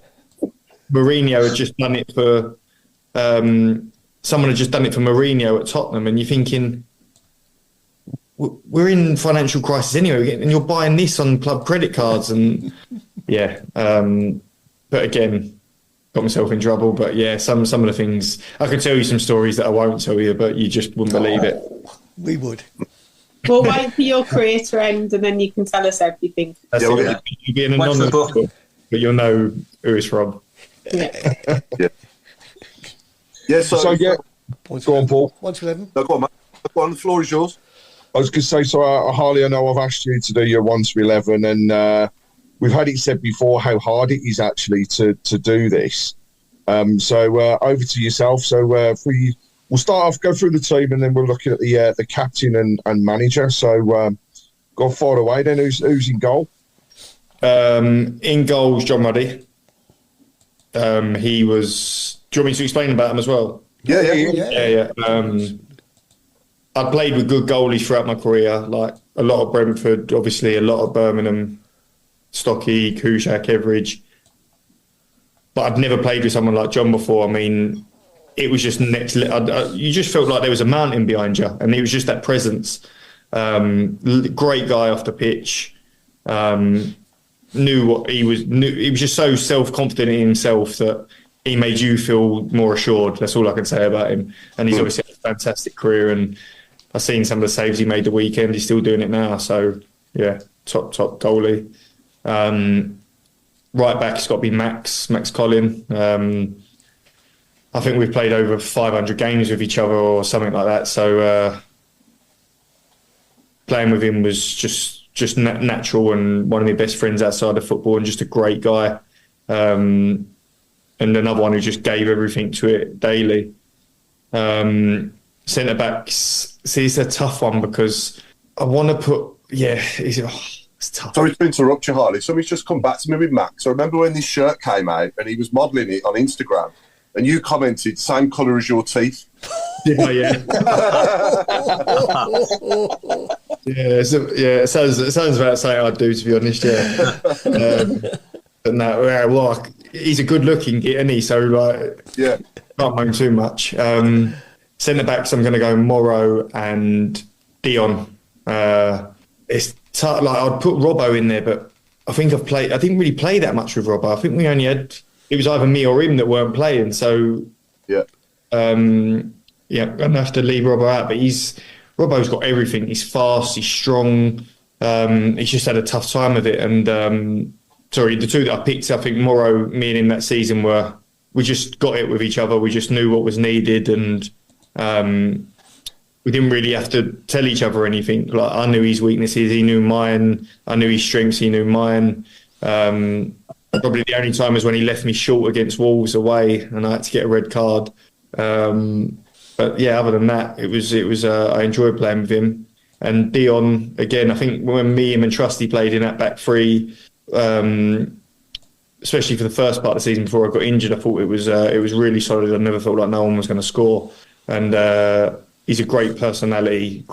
Mourinho had just done it for. Someone had just done it for Mourinho at Tottenham, and you're thinking, we're in financial crisis anyway, and you're buying this on club credit cards, and but again, got myself in trouble. But yeah, some of the things I could tell you some stories that I won't tell you, but you just wouldn't believe it. We would. We'll wait for your career to end, and then you can tell us everything. That's You'll be an anonymous book, but you'll know who it's from. Yeah. Yeah, so yeah. Go on, Paul. 1 to 11. No, go on, mate. Go on, the floor is yours. I was going to say, so Harlee, I know I've asked you to do your 1 to 11, and we've had it said before how hard it is actually to do this. So over to yourself. So we'll start off, go through the team, and then we'll look at the captain and manager. So go far away then. Who's in goal? In goal is John Ruddy. He was. Do you want me to explain about him as well? Yeah. I played with good goalies throughout my career, like a lot of Brentford, obviously a lot of Birmingham, Stocky, Kushak, Everidge. But I'd never played with someone like John before. I mean, it was just next. You just felt like there was a mountain behind you, and he was just that presence. Great guy off the pitch. Knew what he was. He was just so self-confident in himself that he made you feel more assured. That's all I can say about him. And he's obviously had a fantastic career, and I've seen some of the saves he made the weekend. He's still doing it now. So, yeah, top goalie. Right back, it's got to be Max Collin. I think we've played over 500 games with each other or something like that. So playing with him was just natural, and one of my best friends outside of football, and just a great guy. And another one who just gave everything to it daily. Centre backs, see, it's a tough one because I want to put, it's tough. Sorry to interrupt you, Harlee. Somebody's just come back to me with Max. I remember when this shirt came out and he was modelling it on Instagram, and you commented, same colour as your teeth. Yeah. It sounds about something I'd do, to be honest, yeah. But no, well, he's a good looking, isn't he? So, can't moan too much. Centre backs, I'm going to go Morrow and Dion. It's tough. Like, I'd put Robbo in there, but I didn't really play that much with Robbo. I think we only had, it was either me or him that weren't playing. So I'm gonna have to leave Robbo out. But Robbo's got everything. He's fast. He's strong. He's just had a tough time of it. And the two that I picked, I think Morrow, me and him that season we just got it with each other. We just knew what was needed, and we didn't really have to tell each other anything. Like, I knew his weaknesses, he knew mine. I knew his strengths, he knew mine. Probably the only time was when he left me short against Wolves away, and I had to get a red card. But yeah, other than that, it was. I enjoyed playing with him. And Dion, again, I think when me, him, and Trusty played in that back three, especially for the first part of the season before I got injured, I thought it was really solid. I never felt like no one was going to score. And he's a great personality.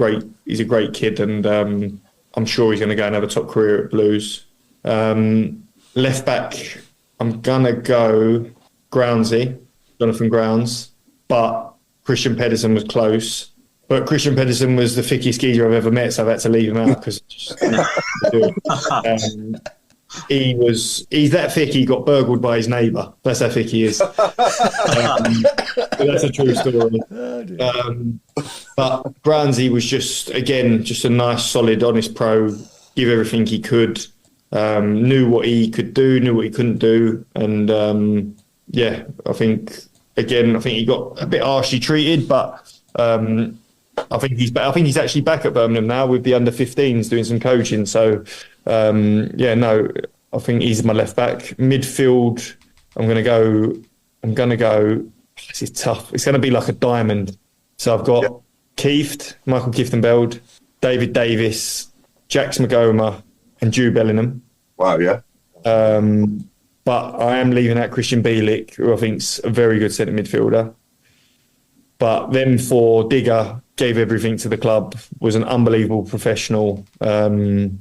He's a great kid, and I'm sure he's going to go and have a top career at Blues. Left back, I'm gonna go Jonathan Grounds, but Christian Pedersen was close. But Christian Pedersen was the thickest geezer I've ever met, so I've had to leave him out because he's that thick. He got burgled by his neighbour. That's how thick he is. That's a true story. But Brownsy was just a nice, solid, honest pro. Give everything he could. Knew what he could do, knew what he couldn't do, and I think he got a bit harshly treated, but I think he's actually back at Birmingham now with the under-15s doing some coaching. So I think he's my left back. Midfield, I'm gonna go. This is tough. It's gonna be like a diamond. So I've got Michael Kieftenbeld, David Davis, Jax Magoma, and Jude Bellingham. Wow, yeah. But I am leaving out Christian Bielik, who I think's a very good centre midfielder. But then for Digger, gave everything to the club, was an unbelievable professional, made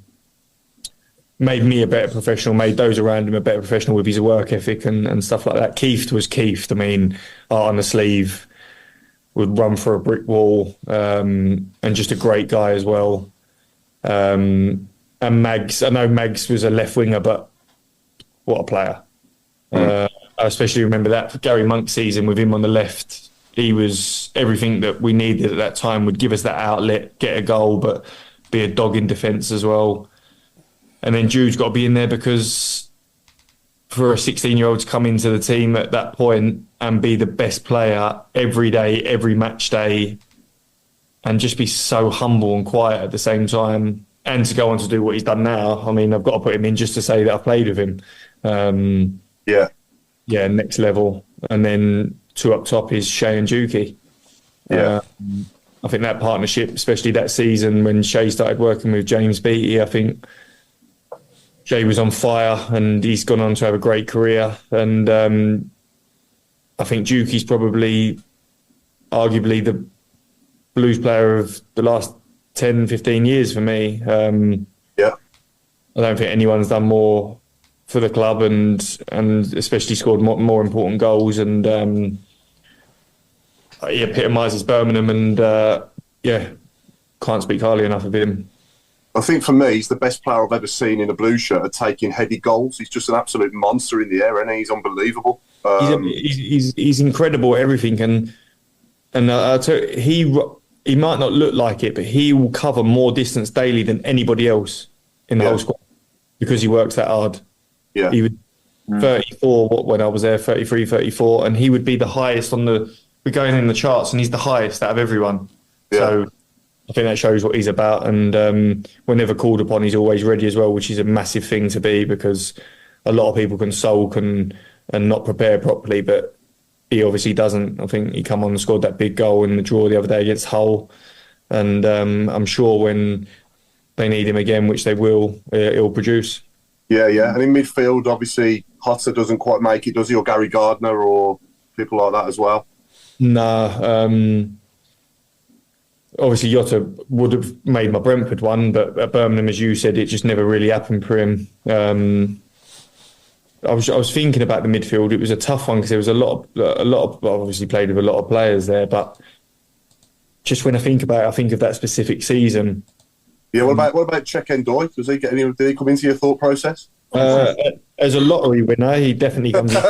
me a better professional, made those around him a better professional with his work ethic and stuff like that. Kieft was Kieft. I mean, art on the sleeve, would run for a brick wall, and just a great guy as well. And Mags, I know Mags was a left winger, but what a player. I especially remember that Gary Monk season with him on the left. He was everything that we needed at that time, would give us that outlet, get a goal, but be a dog in defence as well. And then Jude's got to be in there because for a 16-year-old to come into the team at that point and be the best player every day, every match day, and just be so humble and quiet at the same time, and to go on to do what he's done now. I mean, I've got to put him in just to say that I've played with him. Next level. And then two up top is Shay and Juki. I think that partnership, especially that season when Shay started working with James Beattie, I think Shay was on fire and he's gone on to have a great career. And I think Juki's probably arguably the Blues player of the last 10, 15 years for me. I don't think anyone's done more for the club and especially scored more important goals, and he epitomises Birmingham, and can't speak highly enough of him. I think for me, he's the best player I've ever seen in a blue shirt at taking heady goals. He's just an absolute monster in the air, and he's unbelievable. He's incredible at everything, and I tell you, he might not look like it, but he will cover more distance daily than anybody else in the whole squad because he works that hard. Yeah. He would 34 when I was there, 33, 34, and he would be the highest we're going in the charts, and he's the highest out of everyone. Yeah. So I think that shows what he's about, and whenever called upon, he's always ready as well, which is a massive thing to be, because a lot of people can sulk and not prepare properly, but he obviously doesn't. I think he come on and scored that big goal in the draw the other day against Hull, and I'm sure when they need him again, which they will, he'll produce. Yeah. And in midfield, obviously, Hotter doesn't quite make it, does he? Or Gary Gardner or people like that as well? No. Obviously, Jota would have made my Brentford one, but at Birmingham, as you said, it just never really happened for him. I was thinking about the midfield. It was a tough one because there was a lot of obviously played with a lot of players there, but just when I think about it, I think of that specific season. Yeah, what about Czech Endoy? Did he come into your thought process? As a lottery winner, he definitely comes in.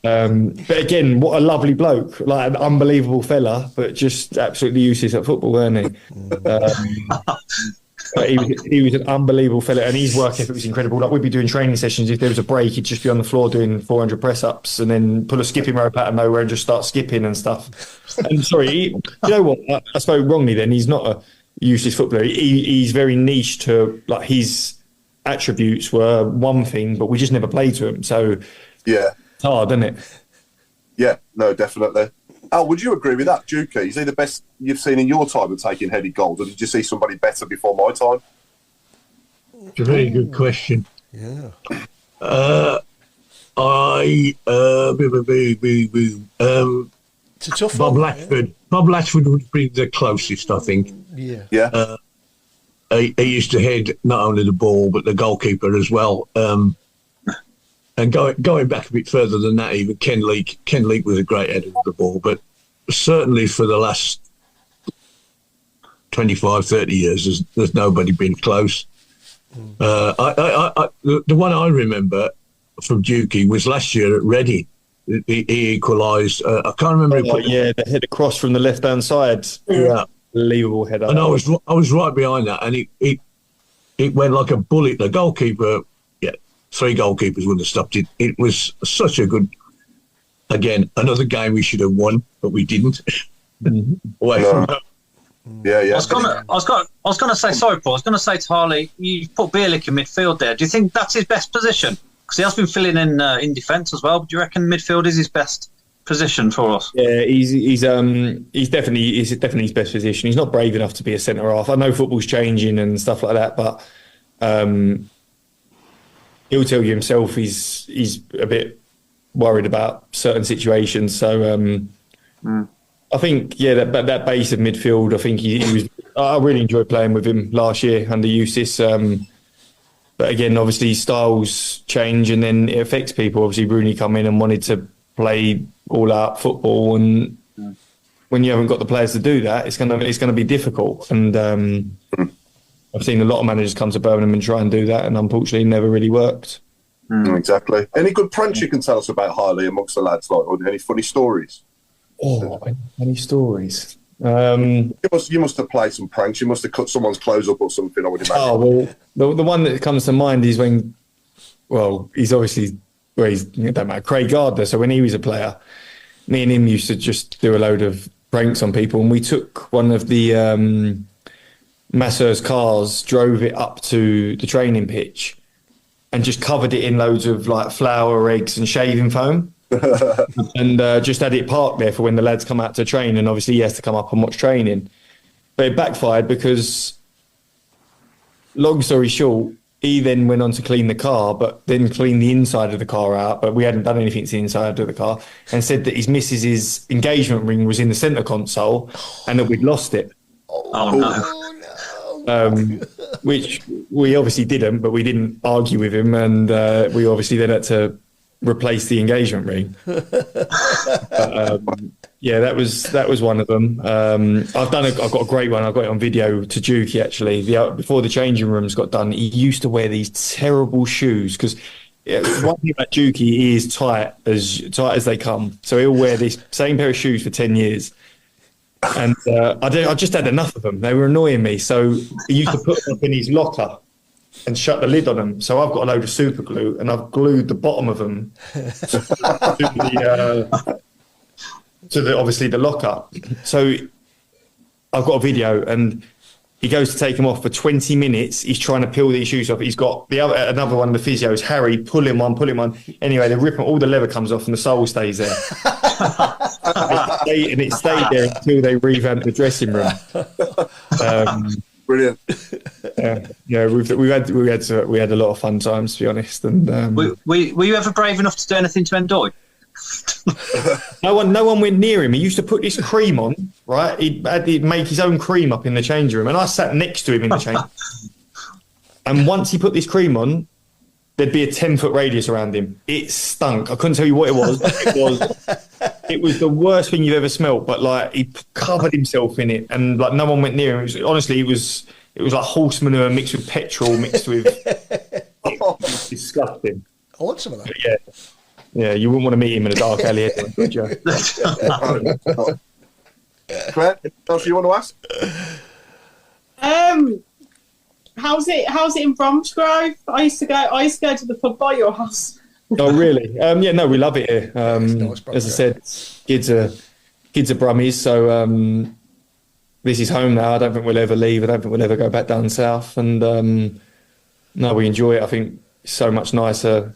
But again, what a lovely bloke. Like an unbelievable fella, but just absolutely useless at football, weren't he? But he was an unbelievable fella, and his work ethic was incredible. Like, we'd be doing training sessions. If there was a break, he'd just be on the floor doing 400 press-ups and then pull a skipping rope out of nowhere and just start skipping and stuff. And sorry, you know what? I spoke wrongly then. He's not a useless footballer. He's very niche to, like, his attributes were one thing, but we just never played to him. So yeah, it's hard, isn't it? Yeah, no, definitely. Al, would you agree with that, Juki? Is he the best you've seen in your time of taking headed goals, or did you see somebody better before my time? It's a very good question. Yeah. It's a tough Bob one. Latchford. Yeah. Bob Latchford would be the closest, I think. Yeah. Yeah. He used to head not only the ball but the goalkeeper as well. And going back a bit further than that, even Ken Leake was a great header of the ball. But certainly for the last 25, 30 years, there's nobody been close. The one I remember from Dukey was last year at Reading. He equalised. I can't remember. The head across from the left-hand side. Yeah. Unbelievable header. And I was right behind that, and it went like a bullet. The goalkeeper, three goalkeepers wouldn't have stopped it. It was such a good. Again, another game we should have won, but we didn't. Away from home. Yeah. I was gonna say, sorry, Paul. I was gonna say to Harlee, you put Bielik in midfield there. Do you think that's his best position? Because he has been filling in defence as well. Do you reckon midfield is his best position for us? Yeah, he's definitely his best position. He's not brave enough to be a centre half. I know football's changing and stuff like that, but he'll tell you himself he's a bit worried about certain situations. So I think that base of midfield. I think he was. I really enjoyed playing with him last year under Eustace. But again, obviously styles change and then it affects people. Obviously, Rooney come in and wanted to play all-out football, and when you haven't got the players to do that, it's gonna be difficult. And I've seen a lot of managers come to Birmingham and try and do that, and unfortunately, it never really worked. Exactly. Any good pranks you can tell us about Harlee amongst the lads, like, or any funny stories? Oh, any stories? You must have played some pranks. You must have cut someone's clothes up or something, I would imagine. Oh, well, the one that comes to mind is when, he's obviously, it don't matter, Craig Gardner. So when he was a player, me and him used to just do a load of pranks on people, and we took one of the masseurs' cars, drove it up to the training pitch, and just covered it in loads of like flour, eggs, and shaving foam. And just had it parked there for when the lads come out to train, and obviously he has to come up and watch training. But it backfired because, long story short, he then went on to clean the car, but then clean the inside of the car out. But we hadn't done anything to the inside of the car, and said that his missus's engagement ring was in the centre console and that we'd lost it. Which we obviously didn't, but we didn't argue with him, and we obviously then had to replace the engagement ring. But, that was one of them. I've got a great one. I got it on video to Dukey actually. Before the changing rooms got done, he used to wear these terrible shoes because one thing about Dukey, he is tight as they come. So he'll wear this same pair of shoes for 10 years. And I just had enough of them. They were annoying me. So he used to put them up in his locker and shut the lid on them. So I've got a load of super glue and I've glued the bottom of them to obviously the locker. So I've got a video, and he goes to take him off for 20 minutes. He's trying to peel these shoes off. He's got another one of the physios, Harry, pull him on. Anyway, they rip him, all the leather comes off and the sole stays there. and it stayed there until they revamped the dressing room. Brilliant. We had a lot of fun times, to be honest. And were you ever brave enough to do anything to Endoy? No one went near him. He used to put this cream on, right? He'd make his own cream up in the changing room, and I sat next to him in the change. And once he put this cream on, there'd be a 10-foot radius around him. It stunk. I couldn't tell you what it was. It was It was the worst thing you've ever smelt, but like he covered himself in it, and like no one went near him. It was like horse manure mixed with petrol mixed with. It was disgusting. I want some of that. But yeah, you wouldn't want to meet him in a dark alley, would you? Claire, anything else you want to ask? How's it in Bromsgrove? I used to go to the pub by your house. Oh, really? No, we love it here. As I said, kids are Brummies, so this is home now. I don't think we'll ever leave. I don't think we'll ever go back down south. And no, we enjoy it. I think it's so much nicer.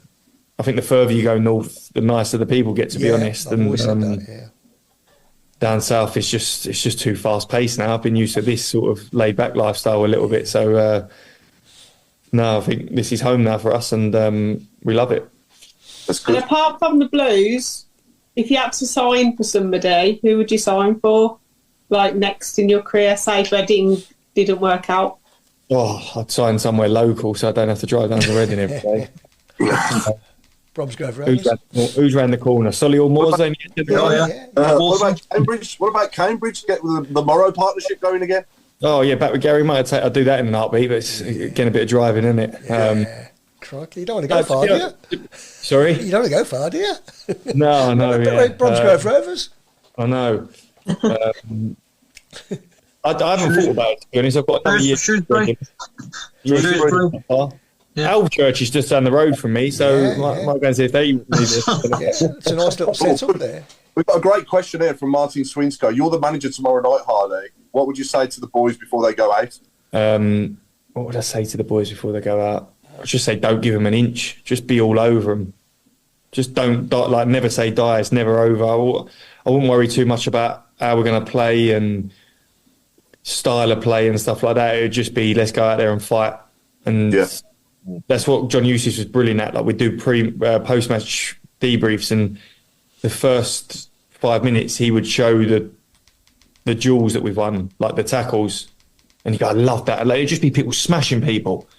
I think the further you go north, the nicer the people get, to be honest. And down south, it's just too fast paced now. I've been used to this sort of laid back lifestyle a little bit. So no, I think this is home now for us, and we love it. That's good. And apart from the Blues, if you had to sign for somebody, who would you sign for? Like next in your career, say Reading didn't work out. Oh, I'd sign somewhere local so I don't have to drive down to Reading every day. Bromsgrove Rovers. Who's round the corner? Solihull Moors. What about Cambridge? What about Cambridge? Get the Morrow partnership going again? Oh yeah, back with Gary. I'd do that in an heartbeat, but it's getting a bit of driving, isn't it? Crikey, you don't want to go far, do you? Sorry? You don't want to go far, do you? No. Bromsgrove Rovers. I know. I haven't thought about it, to be honest. I've got another year. Shrewsbury. Alvechurch is just down the road from me, so might go and see if they need it. It's a nice little setup there. We've got a great question here from Martin Swinsko. You're the manager tomorrow night, Harlee. What would you say to the boys before they go out? What would I say to the boys before they go out? I'd just say don't give them an inch. Just be all over them. Just don't never say die. It's never over. I wouldn't worry too much about how we're going to play and style of play and stuff like that. It would just be let's go out there and fight. And that's what John Eustace was brilliant at. Like we do post-match debriefs, and the first 5 minutes he would show the duels that we've won, like the tackles, and you go, I love that. Like, it'd just be people smashing people.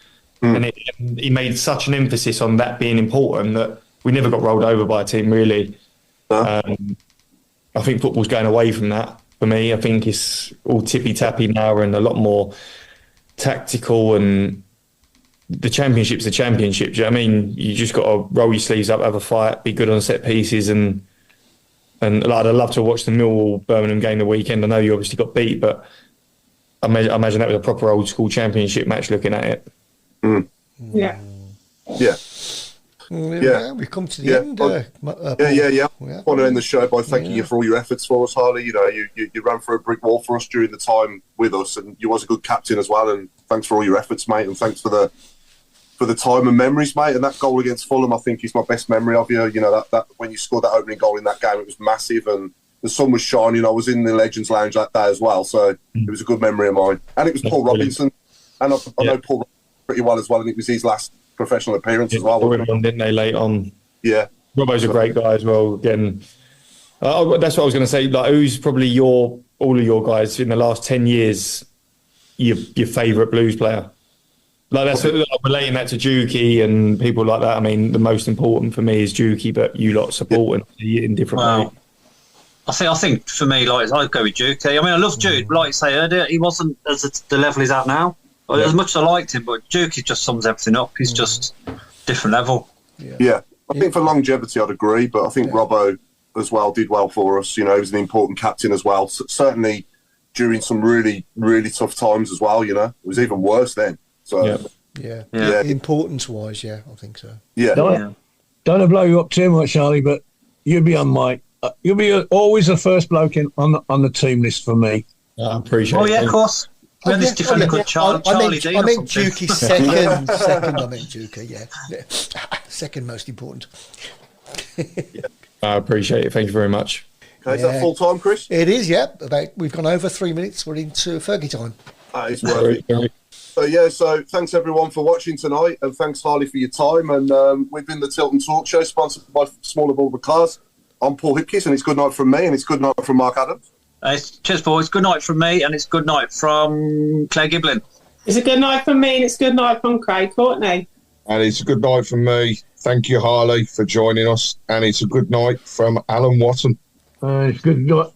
And he made such an emphasis on that being important that we never got rolled over by a team, really. I think football's going away from that for me. I think it's all tippy-tappy now and a lot more tactical, and the championship's the championship. Do you know what I mean? You just got to roll your sleeves up, have a fight, be good on set pieces, and like, I'd love to watch the Millwall Birmingham game the weekend. I know you obviously got beat, but I imagine that was a proper old school championship match looking at it. Yeah. We've come to the end. I want to end the show by thanking you for all your efforts for us, Harlee. You know, you ran through a brick wall for us during the time with us, and you was a good captain as well. And thanks for all your efforts, mate. And thanks for the time and memories, mate. And that goal against Fulham, I think, is my best memory of you. You know, that when you scored that opening goal in that game, it was massive, and the sun was shining. I was in the Legends Lounge that day as well, so it was a good memory of mine. And it was Paul Robinson, and I know Paul pretty well as well, and it was his last professional appearance as well. Didn't they, late on? Yeah. Robbo's a great guy as well. Again, that's what I was going to say. Like, who's probably all of your guys in the last 10 years, your favourite Blues player? Like, that's I'm relating that to Juki and people like that. I mean, the most important for me is Juki, but you lot support in different ways. I think for me, like, I'd go with Juki. I mean, I love Jude. Like I say earlier, he wasn't as the level he's at now. As much as I liked him, but Juki just sums everything up. He's just different level. Yeah. I think for longevity, I'd agree, but I think Robbo as well did well for us. You know, he was an important captain as well. Certainly during some really, really tough times as well, you know. It was even worse then. So, importance-wise, I think so. Yeah. Don't blow you up too much, Harlee, but you'll be on my... you'll be always the first bloke on the team list for me. I appreciate it. Oh, yeah, of course. We had this different good Harlee Dean. I meant Juki second. I meant Juki, second most important. I appreciate it. Thank you very much. Okay, is that full time, Chris? It is, we've gone over 3 minutes. We're into Fergie time. It's worth it. So thanks everyone for watching tonight, and thanks Harlee for your time. And we've been the Tilton Talk Show, sponsored by Smaller Bulber Cars. I'm Paul Hipkiss, and it's good night from me, and it's good night from Mark Adams. Cheers, Paul. It's good night from me, and it's good night from Claire Giblin. It's a good night from me, and it's good night from Craig Courtney. And it's a good night from me. Thank you, Harlee, for joining us. And it's a good night from Alan Watson. It's good night.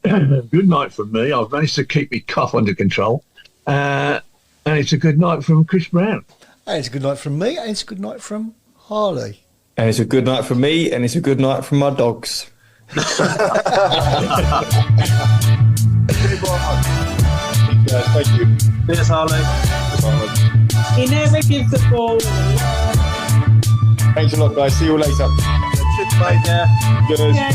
Good night from me. I've managed to keep my cough under control. And it's a good night from Chris Browne. And it's a good night from me, and it's a good night from Harlee. And it's a good night from me, and it's a good night from my dogs. Thank you. Cheers, Harlee. He never gives the ball. Thanks a lot, guys. See you all later. Cheers, mate. Yeah. Cheers. Yeah.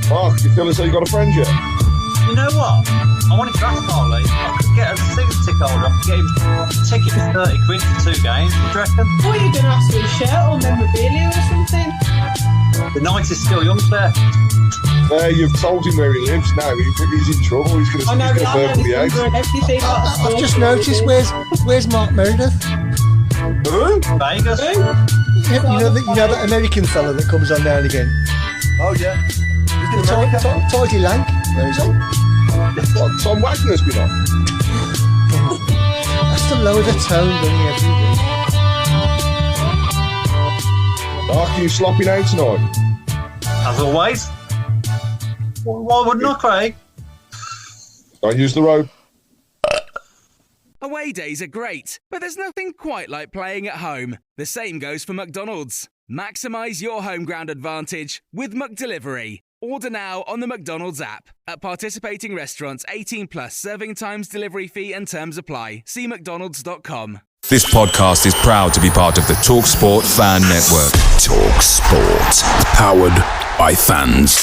Mark, you feel as though you got a friend yet? You know what? I wanted to ask Harlee. I could get a season ticket holder. I could get him a ticket for 30 quid for 2 games. What do you reckon? What are you going to ask for a shirt or memorabilia or something? The night is still young, there. You've told him where he lives now. He's in trouble. He's going to verbally out. Everything. I've just noticed, where's Mark Meredith? Who? Vegas. You know that American fella that comes on now and again? Oh, yeah. Tidy Lank. Where is he? What, Tom Wagner's been on? That's to lower the tone, doesn't he, every week? Mark, are you slopping out tonight? As always. Why wouldn't I, Craig? Don't use the road. Away days are great, but there's nothing quite like playing at home. The same goes for McDonald's. Maximise your home ground advantage with McDelivery. Order now on the McDonald's app. At participating restaurants, 18 plus, serving times, delivery fee and terms apply. See mcdonalds.com. This podcast is proud to be part of the TalkSport Fan Network. TalkSport. Powered by fans.